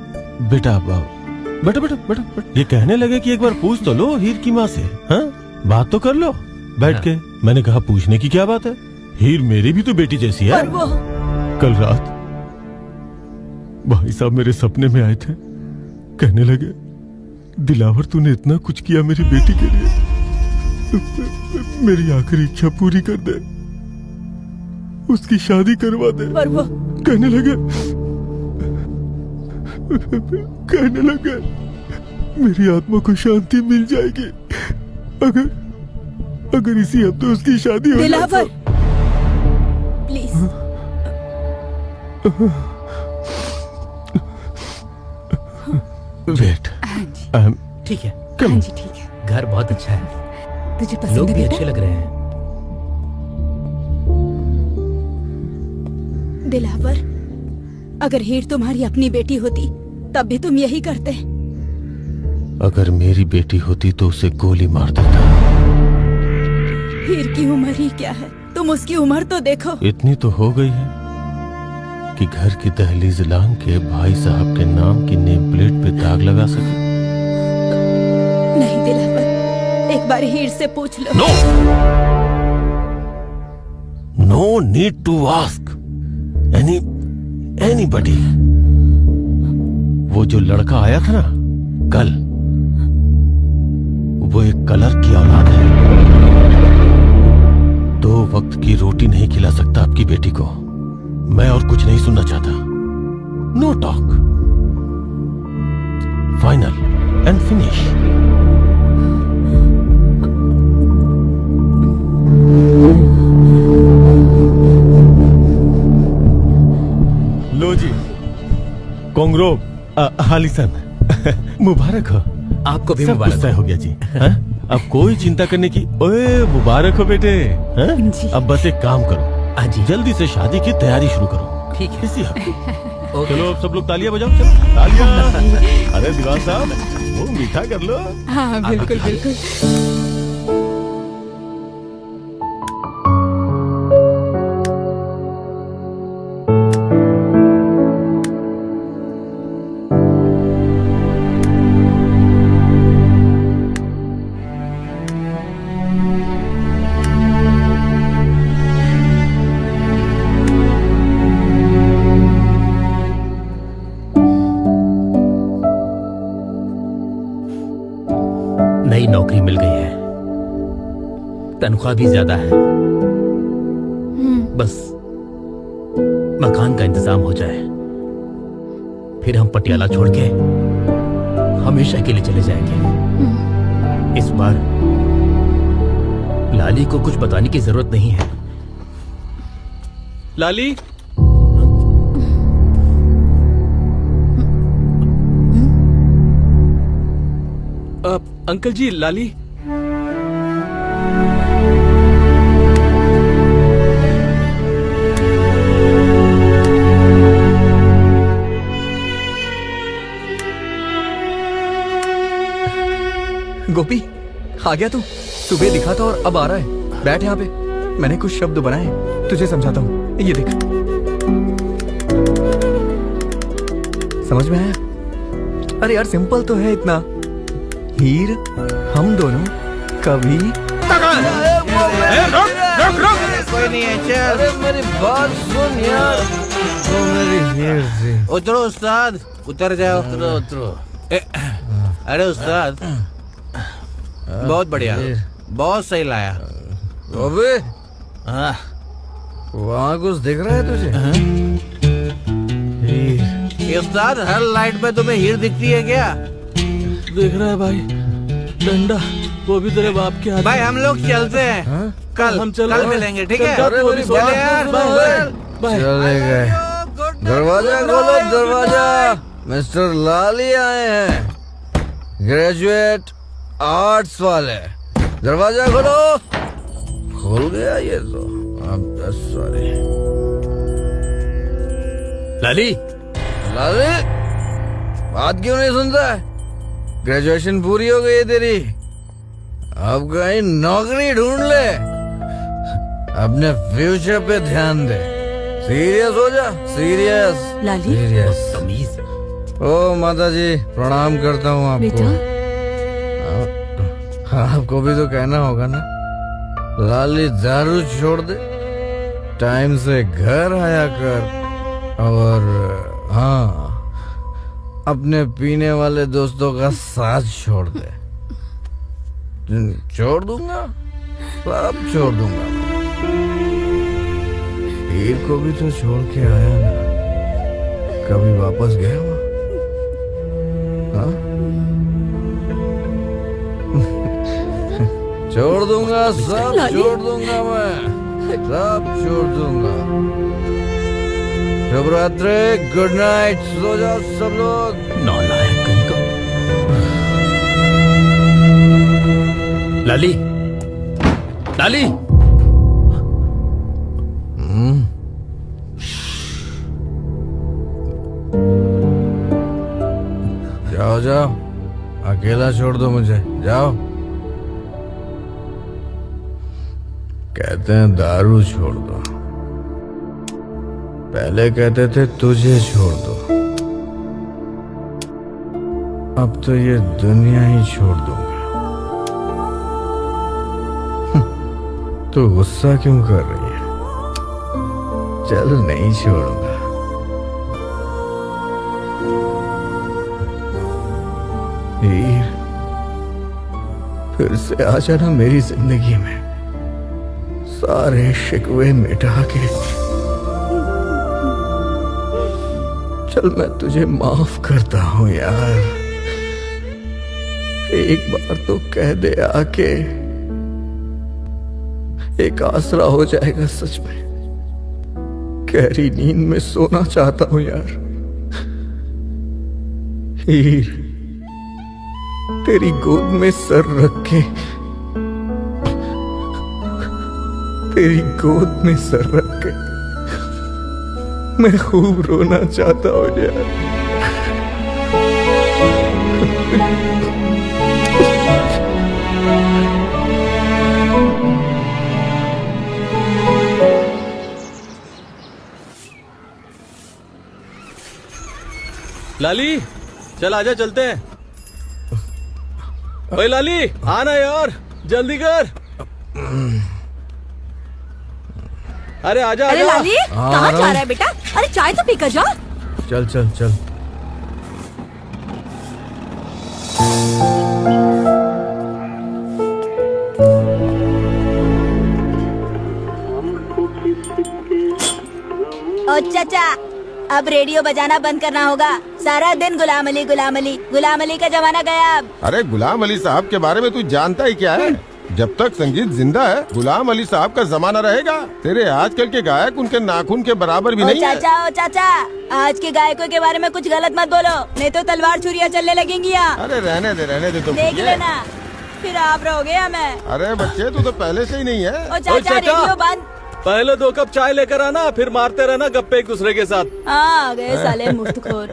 बेटा। बैठो बैठो बैठो बैठो। ये कहने लगे कि एक बार पूछ तो लो हीर की माँ से। हाँ, बात तो कर लो बैठ के। मैंने कहा पूछने की क्या बात है, हीर मेरी भी तो बेटी जैसी है। पर वो कल रात भाई साहब मेरे सपने में आए थे, कहने लगे दिलावर तूने इतना कुछ किया मेरी बेटी के लिए, मेरी आखिरी इच्छा पूरी कर दे, उसकी शादी करवा दे। पर वो कहने लगे मेरी आत्मा को शांति मिल जाएगी अगर इसी हफ्ते उसकी शादी हो जाए। दिलावर प्लीज। वेट, ठीक है। हाँ जी ठीक है। घर बहुत अच्छा है, तुझे पसंद लोग है भी बेटा? अच्छे लग रहे हैं। दिलावर, अगर हीर तुम्हारी अपनी बेटी होती तब भी तुम यही करते। अगर मेरी बेटी होती तो उसे गोली मार देता। हीर की उम्र ही क्या है, तुम उसकी उम्र तो देखो। इतनी तो हो गई है कि घर की दहलीज लांग के भाई साहब के नाम की नेम प्लेट पे दाग लगा सके। नहीं दिलावर, एक बार हीर से पूछ लो। No, no need to ask anybody. वो जो लड़का आया था ना कल, वो एक कलर की औलाद है। 2 वक्त की रोटी नहीं खिला सकता आपकी बेटी को। मैं और कुछ नहीं सुनना चाहता। No talk, final and finish. लो जी, कांग्रो हालिसन, मुबारक हो। आपको भी सब मुबारक कुछ तय हो। हो गया जी। हाँ? अब कोई चिंता करने की। ओए मुबारक हो बेटे। हाँ? जी। अब बस एक काम करो, हाँ जी, जल्दी से शादी की तैयारी शुरू करो। ठीक है। इसी हफ्ते। ओके। चलो अब सब लोग तालियां बजाओ, चलो तालियां। अरे दीवान साहब, वो मीठा कर लो। हाँ बिल्कुल बिल्कुल। नई नौकरी मिल गई है, तनख्वाह भी ज्यादा है। बस मकान का इंतजाम हो जाए, फिर हम पटियाला छोड़ के हमेशा के लिए चले जाएंगे। इस बार लाली को कुछ बताने की जरूरत नहीं है। लाली, अंकल जी, लाली। गोपी आ गया तू? सुबह दिखा था और अब आ रहा है। बैठ यहाँ पे, मैंने कुछ शब्द बनाए, तुझे समझाता हूँ। ये देख, समझ में आया? अरे यार सिंपल तो है इतना। हीर हम दोनों कभी कोई नहीं है, चल। अरे मेरी बात सुन यार, वो मेरी हीर थी। उतरो उस्ताद, उतर जाओ। उतरो। अरे उस्ताद, बहुत बढ़िया, बहुत सही लाया। अबे वहाँ कुछ दिख रहा है तुझे? ये उस्ताद, हर लाइट में तुम्हें हीर दिखती है क्या? देख रहा है भाई, डंडा, वो भी तेरे बाप के हाथ। भाई हम लोग चलते हैं, कल हम चल कल मिलेंगे, ठीक है? चल यार, चले गए। दरवाजा खोलो, दरवाजा। मिस्टर लाली आए हैं, ग्रेजुएट आर्ट्स वाले। दरवाजा खोलो। खोल गया ये तो। अब सॉरी लाली। लाली, बात क्यों नहीं सुनता है? ग्रेजुएशन पूरी हो गई है तेरी, अब कहीं नौकरी ढूंढ ले, अपने फ्यूचर पे ध्यान दे। सीरियस हो जा, सीरियस। लाली, सीरियस। तमीज। ओ माता जी, प्रणाम करता हूँ आपको। बेटा, आपको भी तो कहना होगा ना, लाली दारू छोड़ दे, टाइम से घर आया कर, और हाँ, अपने पीने वाले दोस्तों का साथ छोड़ दे। छोड़ दूंगा, सब छोड़ दूंगा। हीर को भी तो छोड़ के आया ना, कभी वापस गया हुआ? हाँ? छोड़ दूंगा, सब छोड़ दूंगा, मैं सब छोड़ दूंगा। शुभ रात्रि, गुड नाइट, सो जाओ सब लोग। नालायक कहीं का। लाली, लाली। जाओ जाओ, अकेला छोड़ दो मुझे, जाओ। कहते हैं दारू छोड़ दो, पहले कहते थे तुझे छोड़ दो, अब तो ये दुनिया ही छोड़ दूंगा। तू गुस्सा क्यों कर रही है? चल, नहीं छोड़ूंगा। हीर, फिर से आ जाना मेरी जिंदगी में, सारे शिकवे मिटा के। चल, मैं तुझे माफ करता हूँ यार, एक बार तो कह दे आके, एक आसरा हो जाएगा। सच में गहरी नींद में सोना चाहता हूँ यार। हीर, तेरी गोद में सर रख के, तेरी गोद में सर रख के मैं खूब रोना चाहता हूँ यार। लाली, चल आजा, चलते हैं। ओए लाली, आना यार, जल्दी कर। अरे आजा, अरे आजा। लाली, कहाँ जा रहा है बेटा? अरे चाय तो पीकर जा। चल चल चल। ओ चाचा, अब रेडियो बजाना बंद करना होगा। सारा दिन गुलाम अली गुलाम अली, गुलाम अली का जमाना गया अब। अरे गुलाम अली साहब के बारे में तू जानता ही क्या है? जब तक संगीत जिंदा है, गुलाम अली साहब का जमाना रहेगा। तेरे आजकल के गायक उनके नाखून के बराबर भी नहीं चाचा, ओ चाचा, आज के गायकों के बारे में कुछ गलत मत बोलो, नहीं तो तलवार छुरियां चलने लगेंगी यहाँ। अरे रहने दे तो देख लेना, फिर आप रहोगे या मैं। अरे बच्चे, तू तो पहले से ही नहीं है। ओ चाचा, रेडियो बंद। पहले 2 कप चाय लेकर आना, फिर मारते रहना गप्पे एक दूसरे के साथ। आ गए साले मुफ्तखोर।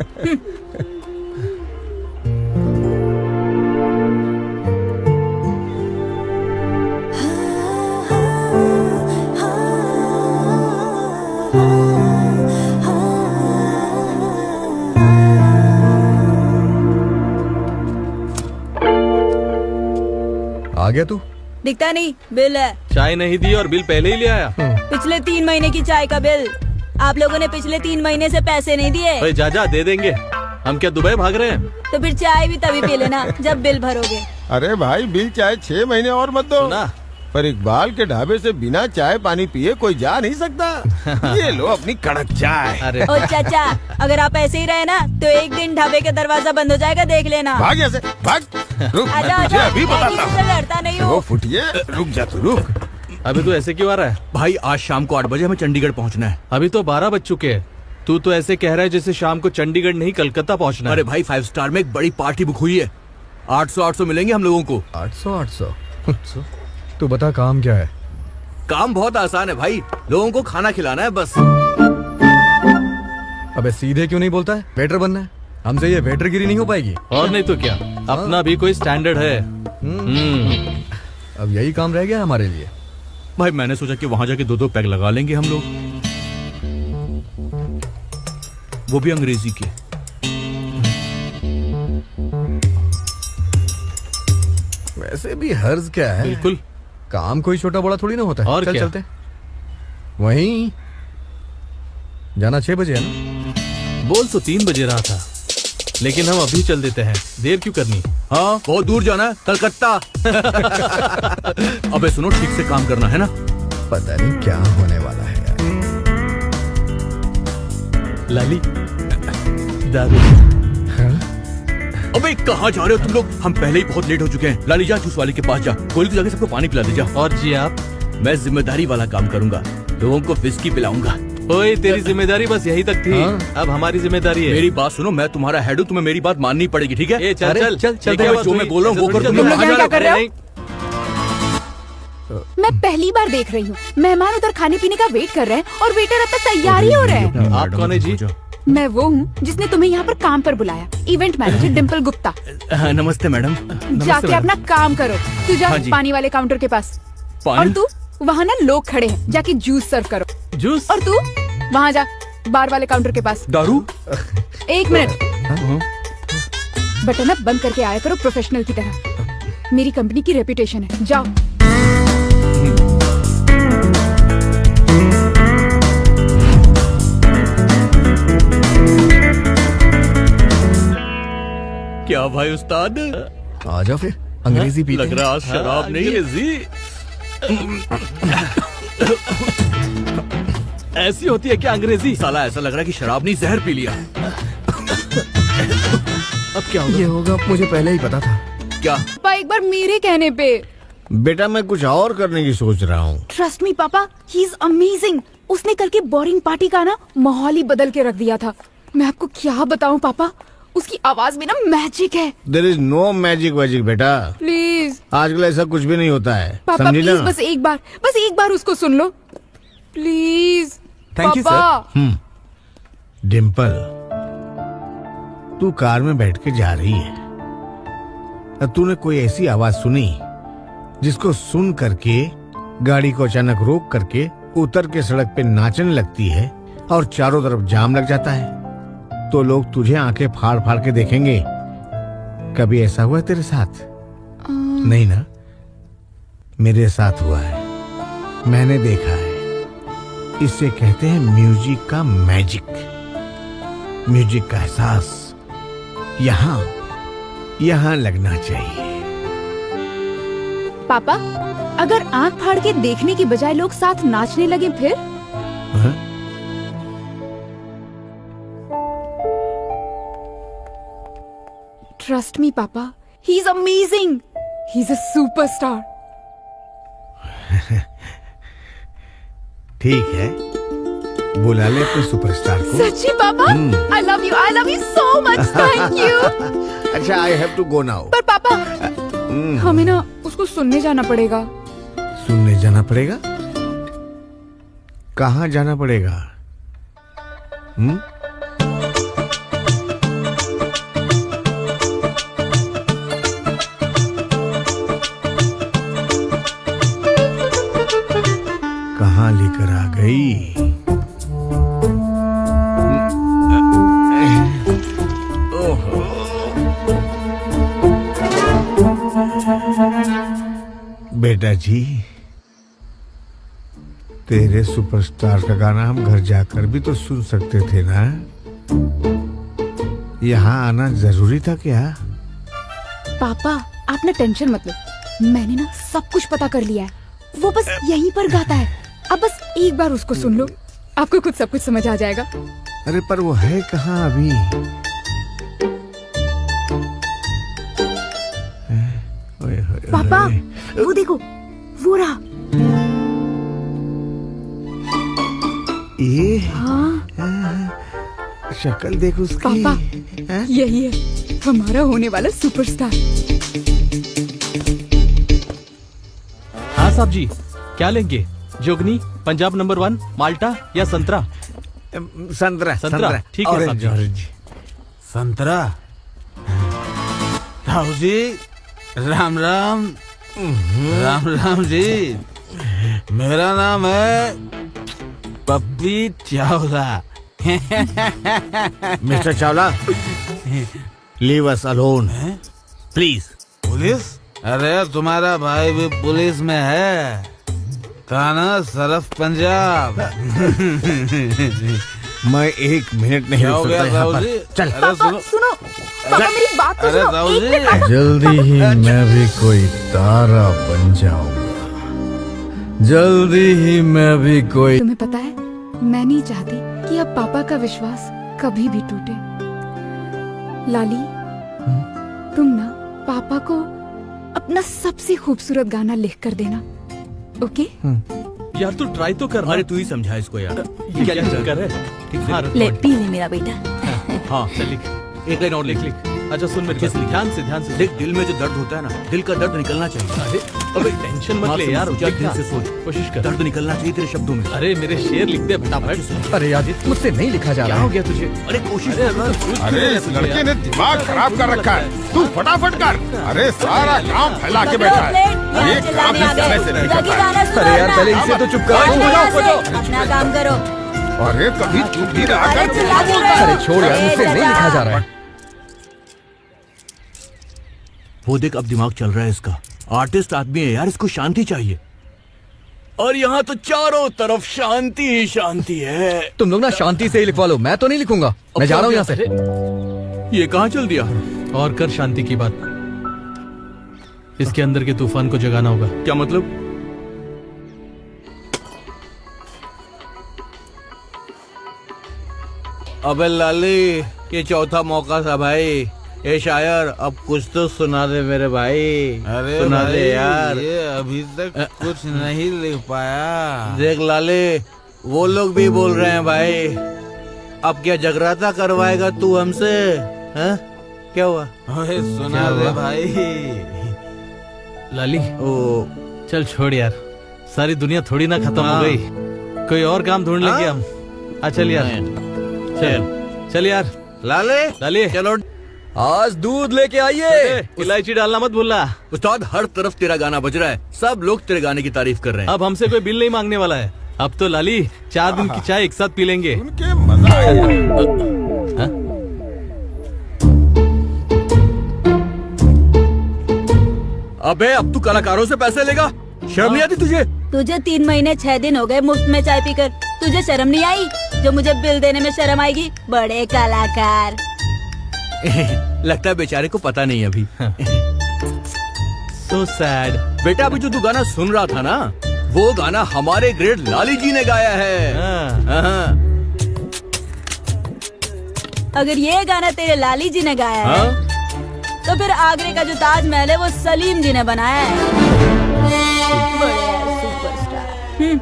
आ गया तू? दिखता नहीं, बिल है। चाय नहीं दी और बिल पहले ही ले आया। पिछले 3 महीने की चाय का बिल। आप लोगों ने पिछले 3 महीने से पैसे नहीं दिए। भाई जा दे देंगे। हम क्या दुबई भाग रहे हैं? तो फिर चाय भी तभी पी लेना जब बिल भरोगे। अरे भाई बिल चाहे 6 महीने और मत दो सुना? पर इकबाल के ढाबे से बिना चाय पानी पिए कोई जा नहीं सकता। ये लो अपनी कड़क चाय। अरे ओ चाचा, अगर आप ऐसे ही रहे ना तो एक दिन ढाबे का दरवाजा बंद हो जाएगा, देख लेना। भाग यहाँ से भाग। रुक, आजा मैं तुझे आजा, अभी मैं बताता किसी से हूँ। लड़ता नहीं हूँ। वो फुटिए, रुक जा तू रुक। अभी तू ऐसे क्यों आ रहा है? भाई आज शाम को 8 बजे हमें चंडीगढ़ पहुंचना है। अभी तो 12 बज चुके हैं। तू तो ऐसे कह रहा है जैसे शाम को चंडीगढ़ नहीं कलकत्ता पहुंचना है। अरे भाई 5 स्टार में एक बड़ी पार्टी बुक हुई है। 800 मिलेंगे हम लोगों को। 800। तू बता काम क्या है? काम बहुत आसान है भाई, लोगों को खाना खिलाना है बस। अबे सीधे क्यों नहीं बोलता है? वेटर बनना है। हमसे ये वेटरगिरी नहीं हो पाएगी। और नहीं तो क्या, अपना भी कोई स्टैंडर्ड है। अब यही काम रह गया हमारे लिए। भाई मैंने सोचा कि वहां जाके 2-2 पैग लगा लेंगे हम लोग, वो भी अंग्रेजी के। वैसे भी हर्ज क्या है? बिल्कुल, काम कोई छोटा बड़ा थोड़ी ना होता है। और चल क्या? चलते। वहीं जाना 6 बजे है ना? बोल तो 3 बजे रहा था, लेकिन हम अभी चल देते हैं। देर क्यों करनी? हाँ बहुत दूर जाना है, कलकत्ता। अबे सुनो, ठीक से काम करना है ना। पता नहीं क्या होने वाला है यार। लाली दारू। अबे कहाँ जा रहे हो तुम लोग? हम पहले ही बहुत लेट हो चुके हैं। लाली जा जूस वाले के पास जा, गोली को जाके सबको पानी पिला दे जा। और जी आप? मैं जिम्मेदारी वाला काम करूंगा, लोगों को विस्की पिलाऊंगा। ओए तेरी जिम्मेदारी बस यही तक थी। हाँ? अब हमारी जिम्मेदारी है। मेरी बात सुनो, मैं तुम्हारा हेड हूँ, तुम्हें मेरी बात माननी पड़ेगी, ठीक है? ए, चल अरे, चल चल, चल, क्या चल, बात जो हुई? मैं बोल रहा हूँ वो करो। तुम तुम लोग लोग यहाँ क्या कर रहे हो? नहीं। मैं पहली बार देख रही हूँ मेहमान उधर खाने पीने का वेट कर रहे हैं और वेटर अब तक तैयार ही हो रहे हैं। आप कौन है जी? मैं वो हूँ जिसने तुम्हें यहाँ पर काम पर बुलाया, इवेंट मैनेजर डिम्पल गुप्ता। नमस्ते मैडम। जाके अपना काम करो। तू जा हाँ जी। पानी वाले काउंटर के पास। पानी? और तू वहाँ ना लोग खड़े हैं, जाके जूस सर्व करो। जूस? और तू वहाँ जा बार वाले काउंटर के पास। दारू? 1 मिनट, बटन अब बंद करके आया करो प्रोफेशनल की तरह। मेरी कंपनी की रेपुटेशन है। जाओ। क्या भाई उस्ताद? आ जाओ फिर, अंग्रेजी पीते लग रहा आज शराब नहीं है। जी ऐसी होती है क्या अंग्रेजी? साला ऐसा लग रहा है कि शराब नहीं जहर पी लिया। अब क्या ये होगा मुझे पहले ही पता था। क्या? पापा एक बार मेरे कहने पे। बेटा मैं कुछ और करने की सोच रहा हूँ। ट्रस्ट मी पापा, ही इज अमेजिंग। उसने कल की बोरिंग पार्टी का ना माहौल ही बदल के रख दिया था। मैं आपको क्या बताऊं पापा, उसकी आवाज में ना मैजिक है। देयर इज नो मैजिक वैजिक बेटा, प्लीज आजकल ऐसा कुछ भी नहीं होता है। पापा, समझी ना? प्लीज बस एक बार उसको सुन लो प्लीज। Thank you, पापा डिम्पल, तू कार में बैठ के जा रही है, तूने कोई ऐसी आवाज सुनी जिसको सुन करके गाड़ी को अचानक रोक करके उतर के सड़क पे नाचने लगती है और चारों तरफ जाम लग जाता है, तो लोग तुझे आंखें फाड़ फाड़ के देखेंगे। कभी ऐसा हुआ है तेरे साथ? नहीं ना? मेरे साथ हुआ है, मैंने देखा है। इसे कहते हैं म्यूजिक का मैजिक। म्यूजिक का एहसास यहाँ लगना चाहिए। पापा, अगर आंख फाड़ के देखने की बजाय लोग साथ नाचने लगे फिर? हाँ? ट्रस्ट मी पापा, he is amazing, he is a superstar. ठीक है, बुला ले अपने सुपरस्टार को। सच्ची पापा? I love you so much, thank you. अच्छा, I have to go now. पर पापा, हमें ना उसको सुनने जाना पड़ेगा। सुनने जाना पड़ेगा? कहाँ जाना पड़ेगा? कहाँ लेकर आ गई? बेटा जी, तेरे सुपरस्टार का गाना हम घर जाकर भी तो सुन सकते थे ना। यहाँ आना जरूरी था क्या? पापा आप ना टेंशन मत लो, मैंने ना सब कुछ पता कर लिया है। वो बस यहीं पर गाता है, अब बस एक बार उसको सुन लो, आपको खुद सब कुछ समझ आ जाएगा। अरे पर वो है कहाँ अभी? पापा वो देखो, वो रहा। ये हाँ शक्ल देख उसकी। पापा यही है हमारा होने वाला सुपरस्टार। हाँ साहब जी, क्या लेंगे? जोगनी, पंजाब नंबर 1, माल्टा या संतरा? संतरा। संतरा ठीक है साहब जी। ऑरेंज। संतरा। ताऊ जी राम राम। राम राम जी, मेरा नाम है Pappi Chawla. Mister Chawla, leave us alone please. Police? अरे तुम्हारा भाई भी पुलिस में है, थाना सरफ पंजाब। मैं 1 मिनट नहीं क्या रुक हो गया सकता यहाँ ताऊ जी? पर। चल। अरे सुनो, सुनो पापा मेरी बात तो अरे सुनो, ताऊ एक जी। मिनट पापा। जल्दी ही मैं भी कोई तारा बन जाऊंगा, जल्दी ही मैं भी कोई। तुम्हें पता है मैं नहीं चाहती कि अब पापा का विश्वास कभी भी टूटे। लाली तुम ना पापा को अपना सबसे खूबसूरत गाना लिख कर देना, ओके? यार तू ट्राई तो कर। अरे तू ही समझा इसको यार। ये क्या कर रहा है? हाँ, ले पी ले मेरा बेटा। हाँ चल लिख, एक लाइन और लिख। अच्छा सुन मेरे पास, ध्यान से देख, दिल में जो दर्द होता है ना, दिल का दर्द निकलना चाहिए। अरे अबे टेंशन मत ले यार, दिल लिखना। से सोच, कोशिश कर। दर्द निकलना चाहिए तेरे शब्दों में। अरे मेरे शेर लिख दे फटाफट। अरे यार मुझसे नहीं लिखा जा क्या रहा हो है। गया तुझे? अरे कोशिश अरे इस लड़के ने दिमाग खराब कर रखा है, तू फटाफट कर। अरे सारा काम फैला के बैठा है, एक काम भी समय से नहीं करता है। अरे यार पहले इसे तो चुप करो। अपना काम करो। अरे कभी चुप भी रहा कर। अरे छोड़ यार, मुझसे नहीं लिखा जा रहा है। वो देख, अब दिमाग चल रहा है इसका। आर्टिस्ट आदमी है यार, इसको शांति चाहिए। और यहाँ तो चारों तरफ शांति ही शांति है। तुम लोग ना शांति से ही लिखवा लो, मैं तो नहीं लिखूंगा। मैं जा रहा हूँ यहाँ से। ये कहाँ चल दिया? और कर शांति की बात। इसके अंदर के तूफान को जगाना होगा। क्या मतलब? अबे लाली, ये चौथा मौका था भाई। ये शायर अब कुछ तो सुना दे मेरे भाई। अरे सुना भाई, दे यार। ये अभी तक कुछ नहीं लिख पाया। देख लाले, वो लोग भी बोल रहे हैं भाई। अब क्या जगराता करवाएगा तू हमसे? हैं? क्या हुआ? ओए सुना दे भाई। लाली ओ चल छोड़ यार, सारी दुनिया थोड़ी ना खत्म हो गई। कोई और काम ढूंढ लेंगे हम। चल यार, चल यार। लाले चलो, आज दूध लेके आइए। इलायची डालना मत भूलना। उस्ताद, हर तरफ तेरा गाना बज रहा है, सब लोग तेरे गाने की तारीफ कर रहे हैं। अब हमसे कोई बिल नहीं मांगने वाला है। अब तो लाली 4 दिन की चाय एक साथ पी लेंगे। उनके मजा आएगा। अबे अब तू कलाकारों से पैसे लेगा? शर्म नहीं आती तुझे? तुझे 3 महीने 6 दिन हो गए मुफ्त में चाय पीकर, तुझे शर्म नहीं आई? जो मुझे बिल देने में शर्म आएगी? बड़े कलाकार। लगता है बेचारे को पता नहीं अभी। So sad। बेटा अभी जो तू गाना सुन रहा था ना, वो गाना हमारे ग्रेट लाली जी ने गाया है। हाँ। अगर ये गाना तेरे लाली जी ने गाया है, हाँ? तो फिर आगरे का जो ताजमहल है वो सलीम जी ने बनाया है। बड़े सुपरस्टार।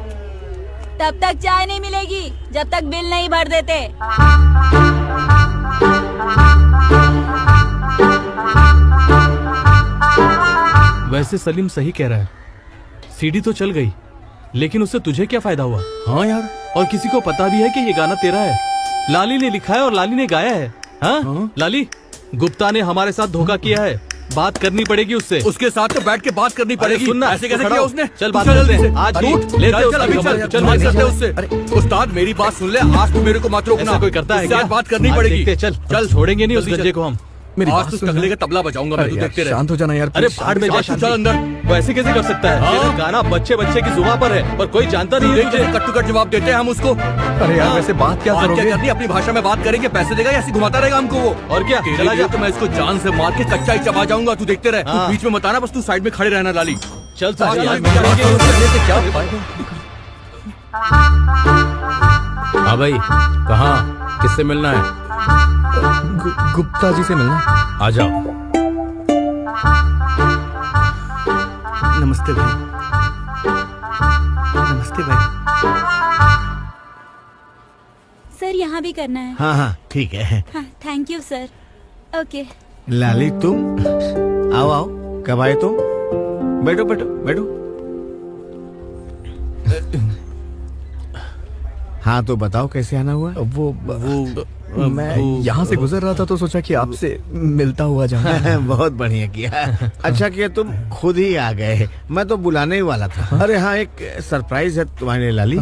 तब तक चाय नहीं मिलेगी जब तक बिल नहीं भर देते। वैसे सलीम सही कह रहा है, सीडी तो चल गई, लेकिन उससे तुझे क्या फायदा हुआ? हाँ यार, और किसी को पता भी है कि ये गाना तेरा है, लाली ने लिखा है और लाली ने गाया है। हाँ? लाली, गुप्ता ने हमारे साथ धोखा किया है, बात करनी पड़ेगी उससे। उसके साथ तो बैठ के बात करनी पड़ेगी। सुनना, ऐसे कैसे किया उसने? चल बात करते हैं आज ही। लेते हैं चल अभी चल बात करते हैं उससे। उस्ताद मेरी बात सुन ले, आज तू मेरे को मत रोकना। ऐसा कोई करता है उससे क्या? आज बात करनी आज पड़ेगी। देखते हैं, चल छोड़ेंगे नहीं उस गज्जे को हम। मेरी आज बात तो सुन टकले यार। का तबला बजाऊंगा मैं, अरे तू यार, देखते रहे। शांत हो जाना यार। अरे please, भाड़ में शांति, जा, चल अंदर। वैसे कैसे कर सकता है? ये गाना बच्चे बच्चे की जुबान पर है, पर कोई जानता नहीं है देखते तुझे। कट टू कट जवाब देते हैं हम उसको। अरे यार वैसे बात क्या करोगे? करनी अपनी भाषा में बात करेंगे, पैसे देगा या ऐसे घुमाता रहेगा हमको वो। और क्या? तेरे चला लिए जा। तो मैं इसको जान से मार के कच्चा ही चबा जाऊंगा, तू देखते रहे। तू बीच में मत आना, बस तू साइड में खड़े रहना लाली। चल यार, यार, मैं चलेंगे, क्या करने से क्या हो पाएगा? हाँ भाई, कहाँ किससे मिलना है? गुप्ता जी से मिलना। आ जाओ। नमस्ते भाई। नमस्ते भाई। सर यहाँ भी करना है। हाँ हाँ ठीक है। हाँ, थैंक यू सर। ओके। लाली तुम आओ आओ, कब आए तुम? बैठो बैठो बैठो। हाँ तो बताओ कैसे आना हुआ? वो मैं यहाँ से गुजर रहा था तो सोचा कि आपसे मिलता हुआ जाऊं। बहुत बढ़िया किया। अच्छा किया तुम खुद ही आ गए, मैं तो बुलाने ही वाला था। अरे हाँ, एक सरप्राइज है तुम्हारे लिए लाली।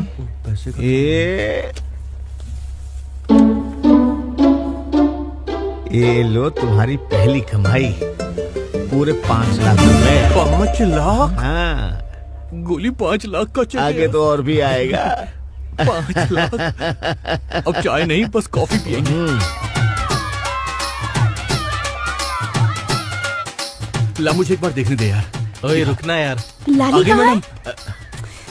ये लो तुम्हारी पहली कमाई, पूरे 5 लाख रुपए। 5 लाख? हाँ, गोली 5 लाख का चलेगा। आगे तो और भी आएगा। 5 लाख? अब चाय नहीं, बस कॉफी पिएंगे। ला मुझे एक बार देखने दे यार। ओए रुकना यार। लाली आगे कहाँ मैडम। है?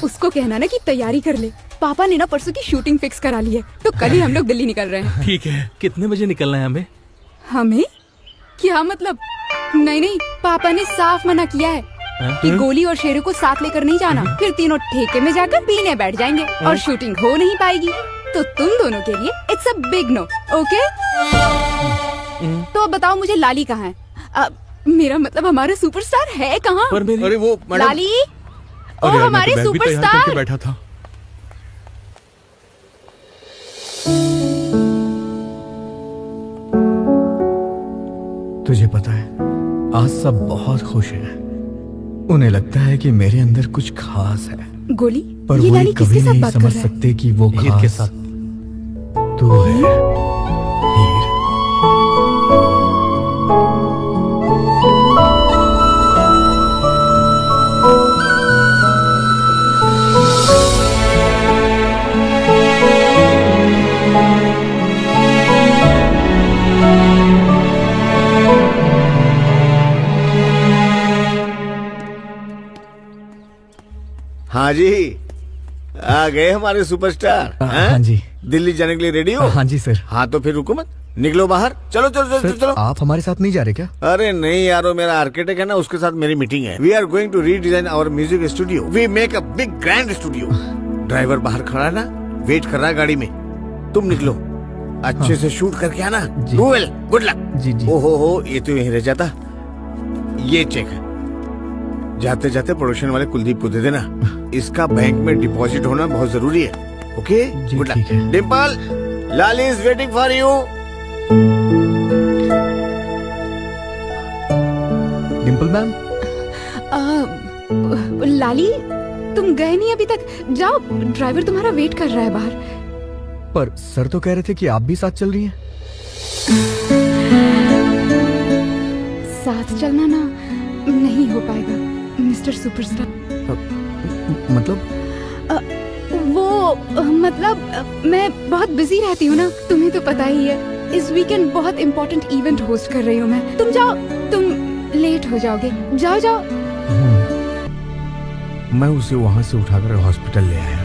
उसको कहना ना कि तैयारी कर ले। पापा ने ना परसों की शूटिंग फिक्स करा ली है, तो कल ही हम लोग दिल्ली निकल रहे हैं। ठीक है, कितने बजे निकलना है हमें? हमें? क्या मतलब? नहीं नहीं, पापा ने साफ मना किया है कि गोली और शेरू को साथ लेकर नहीं जाना। फिर तीनों ठेके में जाकर पीने बैठ जाएंगे और शूटिंग हो नहीं पाएगी। तो तुम दोनों के लिए it's a big no, okay? तो अब बताओ मुझे लाली कहाँ है? मेरा मतलब हमारा सुपरस्टार है कहाँ? अरे वो मैडम। लाली, ओ हमारे सुपरस्टार। बैठा था। तुझे पता है आज सब बहुत खुश हैं। उन्हें लगता है कि मेरे अंदर कुछ खास है, गोली, पर ये वो लाली कभी किसके साथ नहीं बात कर समझ रहा है? सकते कि वो हीर खास के साथ। तू है। हीर। हाँ जी, आ गए हमारे सुपरस्टार। हाँ जी। दिल्ली जाने के लिए रेडी हो? हाँ जी सर। हाँ तो फिर रुको मत, निकलो बाहर। चलो चलो चलो सर, चलो। आप हमारे साथ नहीं जा रहे क्या? अरे नहीं यारो, मेरा आर्किटेक्ट है ना, उसके साथ मेरी मीटिंग है। We are going to redesign our music studio. We make a big grand studio. Driver बाहर खड़ा है ना, वेट कर रहा है गाड़ी में। तुम निकलो, अच्छे से शूट करके आना। Well, good luck. जी जी। ओहो, ये तो यहीं रह जाता। ये चेक है, जाते जाते प्रोडक्शन वाले कुलदीप को दे देना। इसका बैंक में डिपॉजिट होना बहुत जरूरी है। Okay, good luck. Dimple, Lali is waiting for you. Dimple ma'am. Lali, तुम गए नहीं अभी तक? जाओ, ड्राइवर तुम्हारा वेट कर रहा है बाहर। पर सर तो कह रहे थे कि आप भी साथ चल रही हैं। साथ चलना ना नहीं हो पाएगा मिस्टर सुपरस्टार। मतलब? मैं बहुत बिजी रहती हूँ ना, तुम्हें तो पता ही है। इस वीकेंड बहुत इम्पोर्टेंट इवेंट होस्ट कर रही हूँ मैं। तुम जाओ, तुम लेट हो जाओगे। जाओ जाओ। मैं उसे वहां से उठाकर हॉस्पिटल ले आया,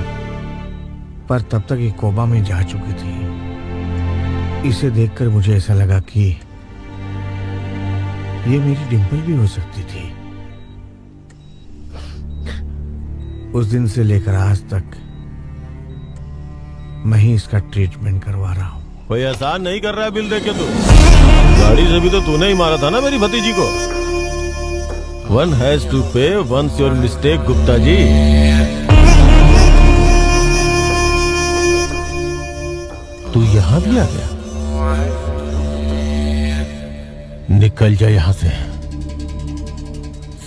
पर तब तक ये कोमा में जा चुकी थी। इसे देखकर मुझे ऐसा लगा कि ये मेरी डिम्पल भी हो सकती थी। उस दिन से लेकर आज तक मैं ही इसका ट्रीटमेंट करवा रहा हूँ। कोई एहसान नहीं कर रहा है बिल दे के तू? गाड़ी से भी तो तूने ही मारा था ना मेरी भतीजी को। One has to pay once your mistake, Gupta ji. तू यहाँ भी आ गया? निकल जा यहाँ से।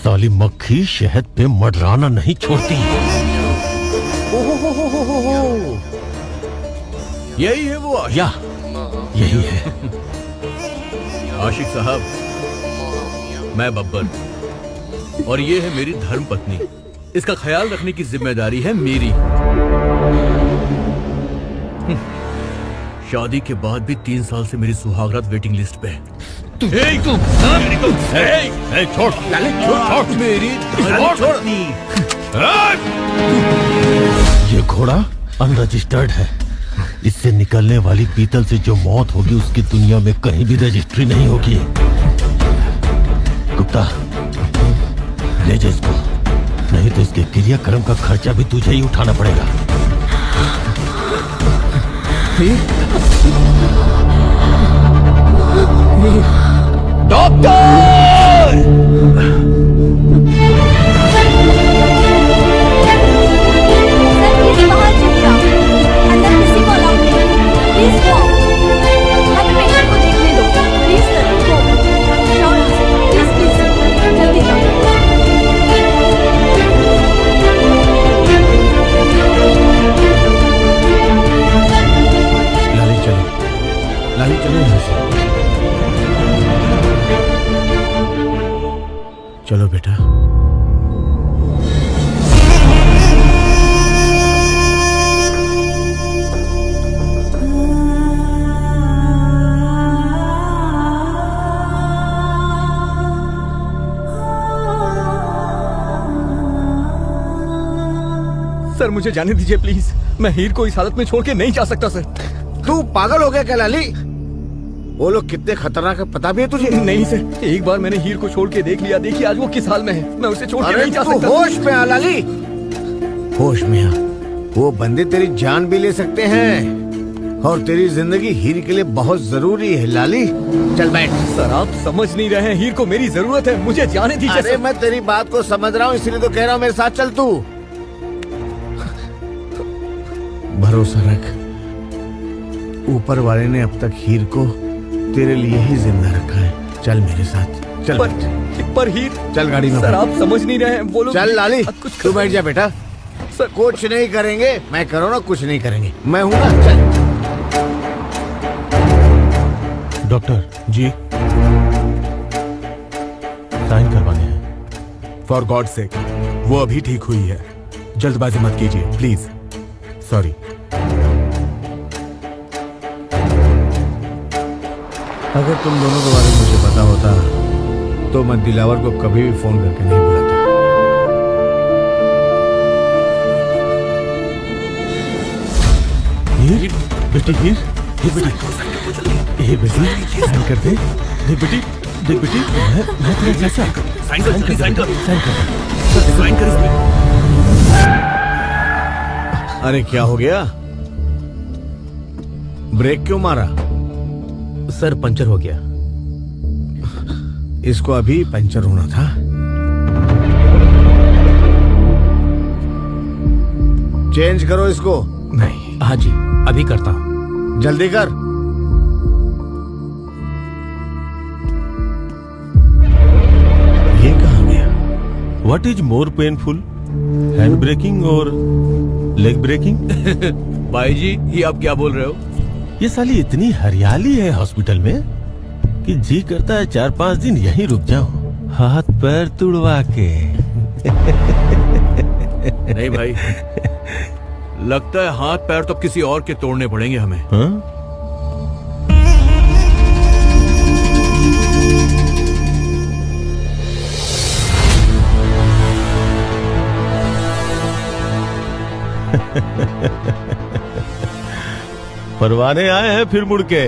साली मक्खी शहद पे मंडराना नहीं छोड़ती। यही है वो या यही है। आशिक साहब, मैं बब्बर और ये है मेरी धर्म पत्नी। इसका ख्याल रखने की जिम्मेदारी है मेरी। शादी के बाद भी 3 साल से मेरी सुहागरात वेटिंग लिस्ट पे है। छोड़ मेरी धर्म पत्नी। ये घोड़ा अनरजिस्टर्ड है। इससे निकलने वाली पीतल से जो मौत होगी उसकी दुनिया में कहीं भी रजिस्ट्री नहीं होगी। गुप्ता, ले जा इसको, नहीं तो इसके क्रियाक्रम का खर्चा भी तुझे ही उठाना पड़ेगा। लाली चलो यहाँ से। चलो बेटा। सर मुझे जाने दीजिए प्लीज। मैं हीर को इस हालत में छोड़ के नहीं जा सकता सर। तू पागल हो गया क्या लाली? वो लोग कितने खतरनाक है पता भी है तुझे? नहीं सर, एक बार मैंने हीर को छोड़ के देख लिया। देखिए आज वो किस हाल में है। मैं उसे छोड़ के नहीं जा सकता। होश में आ लाली, होश में आ। वो बंदे तेरी जान भी ले सकते हैं और तेरी जिंदगी हीर के लिए बहुत जरूरी है लाली। चल बैठ। सर आप समझ नहीं रहे हैं, हीर को मेरी जरूरत है। मुझे जाने दीजिए। अरे मैं तेरी बात को समझ रहा हूँ, इसलिए तो कह रहा हूँ मेरे साथ चल। तू भरोसा रख, ऊपर वाले ने अब तक हीर को तेरे लिए ही जिंदा रखा है। चल मेरे साथ चल। पर हीर। चल गाड़ी में। सर आप समझ नहीं रहे हैं। बोलो। चल लाली, तू बैठ जा बेटा। सर कुछ नहीं करेंगे, मैं करो ना, कुछ नहीं करेंगे, मैं हूं ना। चल। डॉक्टर जी, साइन करवाने हैं। फॉर गॉड सेक, वो अभी ठीक हुई है। जल्दबाजी मत कीजिए प्लीज। सॉरी। अगर तुम दोनों के बारे में मुझे पता होता तो मैं दिलावर को कभी भी फोन करके नहीं बुलाता। हीर, बेटी हीर, बेटी साइन कर दे। देख बेटी, देख बेटी, मैं तेरा चाचा। साइन कर। अरे क्या हो गया? ब्रेक क्यों मारा? सर पंचर हो गया। इसको अभी पंचर होना था। चेंज करो इसको। नहीं। हाँ जी, अभी करता हूँ। जल्दी कर। ये कहाँ गया? What is more painful, hand breaking और लेग ब्रेकिंग? भाई जी, ये आप क्या बोल रहे हो? ये साली इतनी हरियाली है हॉस्पिटल में कि जी करता है 4-5 दिन यहीं रुक जाऊं, हाथ पैर तुड़वा के। नहीं भाई, लगता है हाथ पैर तो किसी और के तोड़ने पड़ेंगे हमें। हाँ? परवाने आए हैं फिर मुड़ के।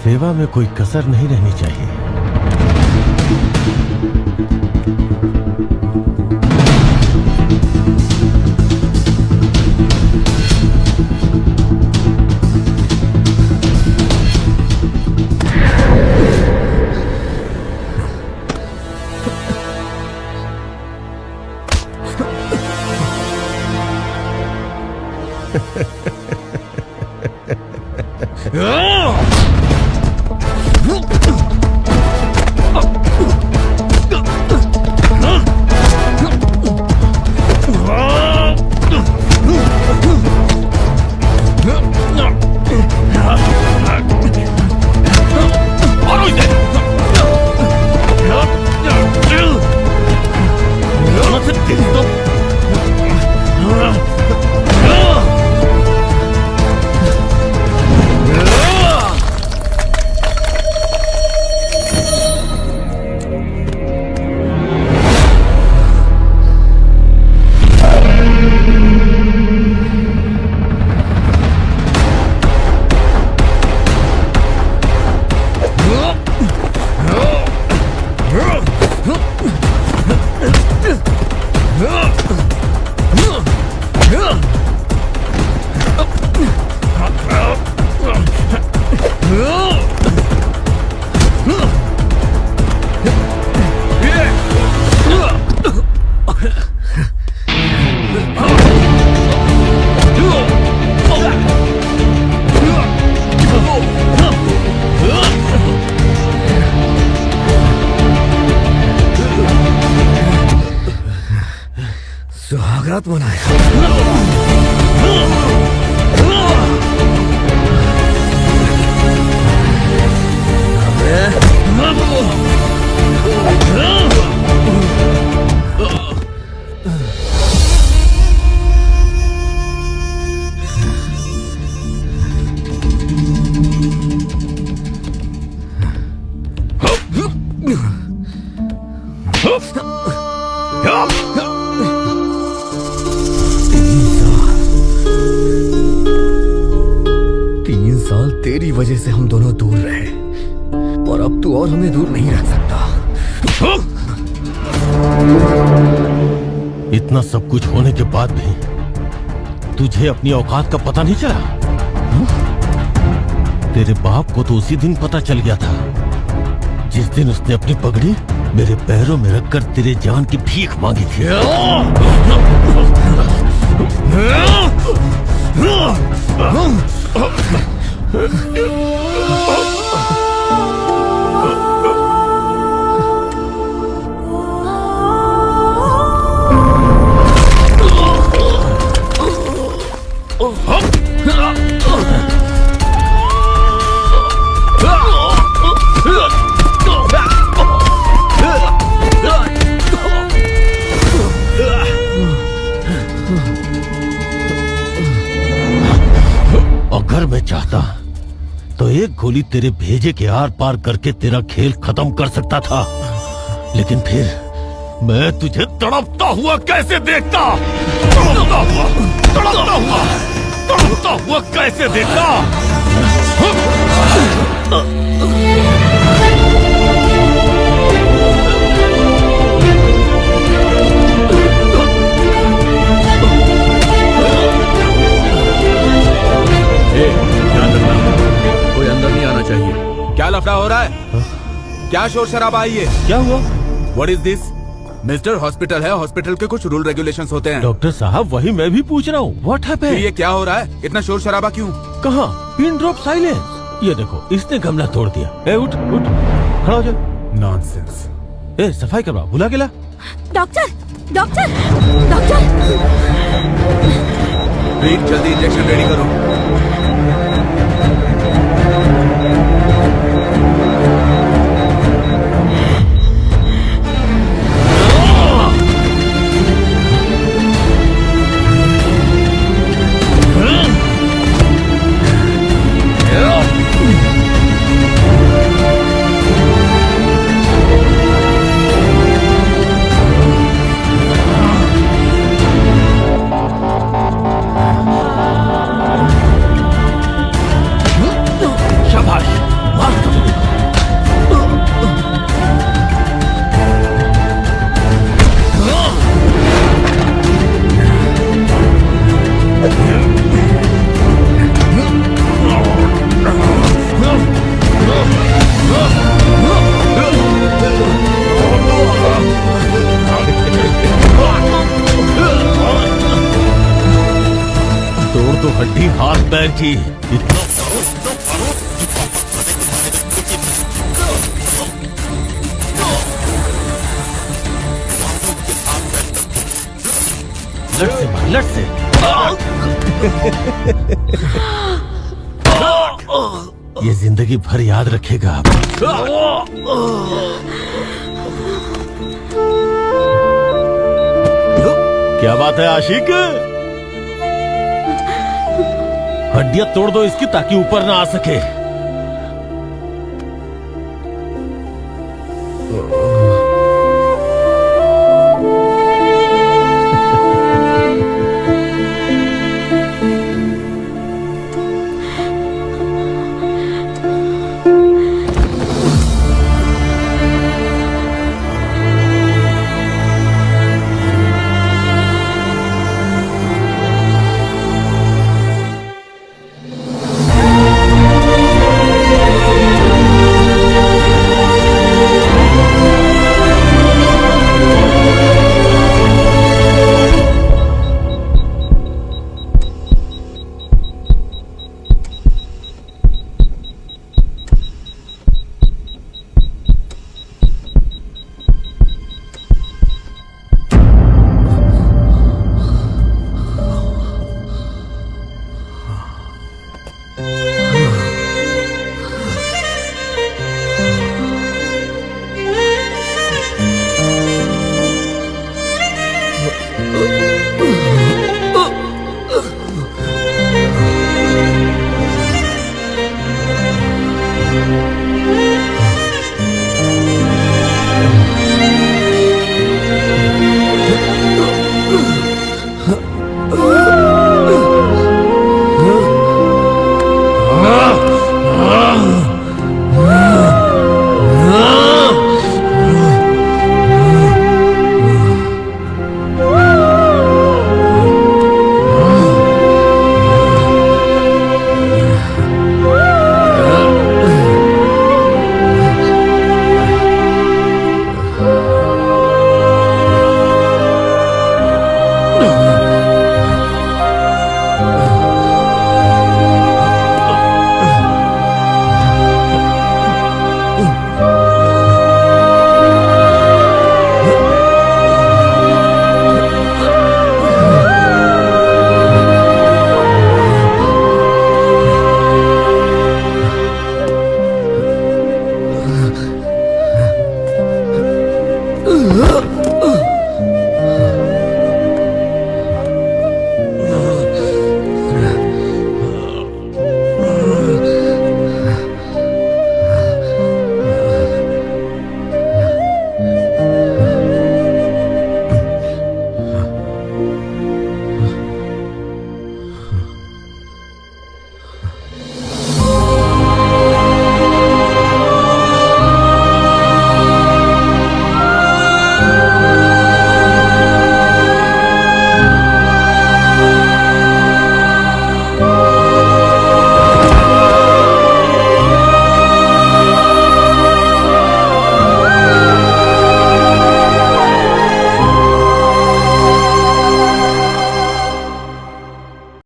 सेवा में कोई कसर नहीं रहनी चाहिए। सुहागरात मनाया। तीन साल तेरी वजह से हम दोनों दूर रहे और अब तू और हमें दूर नहीं रख सकता। इतना सब कुछ होने के बाद भी तुझे अपनी औकात का पता नहीं चला? तेरे बाप को तो उसी दिन पता चल गया था जिस दिन उसने अपनी पगड़ी मेरे पैरों में रखकर तेरे जान की भीख मांगी थी। अगर मैं चाहता तो एक गोली तेरे भेजे के आर पार करके तेरा खेल खत्म कर सकता था, लेकिन फिर मैं तुझे तड़पता हुआ कैसे देखता? तड़पता हुआ कैसे देखता? ध्यान रखना, कोई अंदर नहीं आना चाहिए। क्या लफड़ा हो रहा है? क्या शोर शराबा है ये? क्या हुआ? What is this? Mister, hospital है, हॉस्पिटल के कुछ रूल रेगुलेशंस होते हैं। डॉक्टर साहब वही मैं भी पूछ रहा हूँ। What happened? ये क्या हो रहा है? इतना शोर शराबा क्यों? कहाँ? Pin drop silence. ये देखो, इसने गमला तोड़ दिया। ए उठ उठ, खड़ा हो जा। नॉनसेंस। ए सफाई करवा, बुला के ला। डॉक्टर डॉक्टर डॉक्टर, प्लीज जल्दी इंजेक्शन रेडी करो। तो हड्डी हाथ पैर की। लट से मार, लट से। ये जिंदगी भर याद रखेगा। क्या बात है आशिक? हड्डियां तोड़ दो इसकी ताकि ऊपर ना आ सके।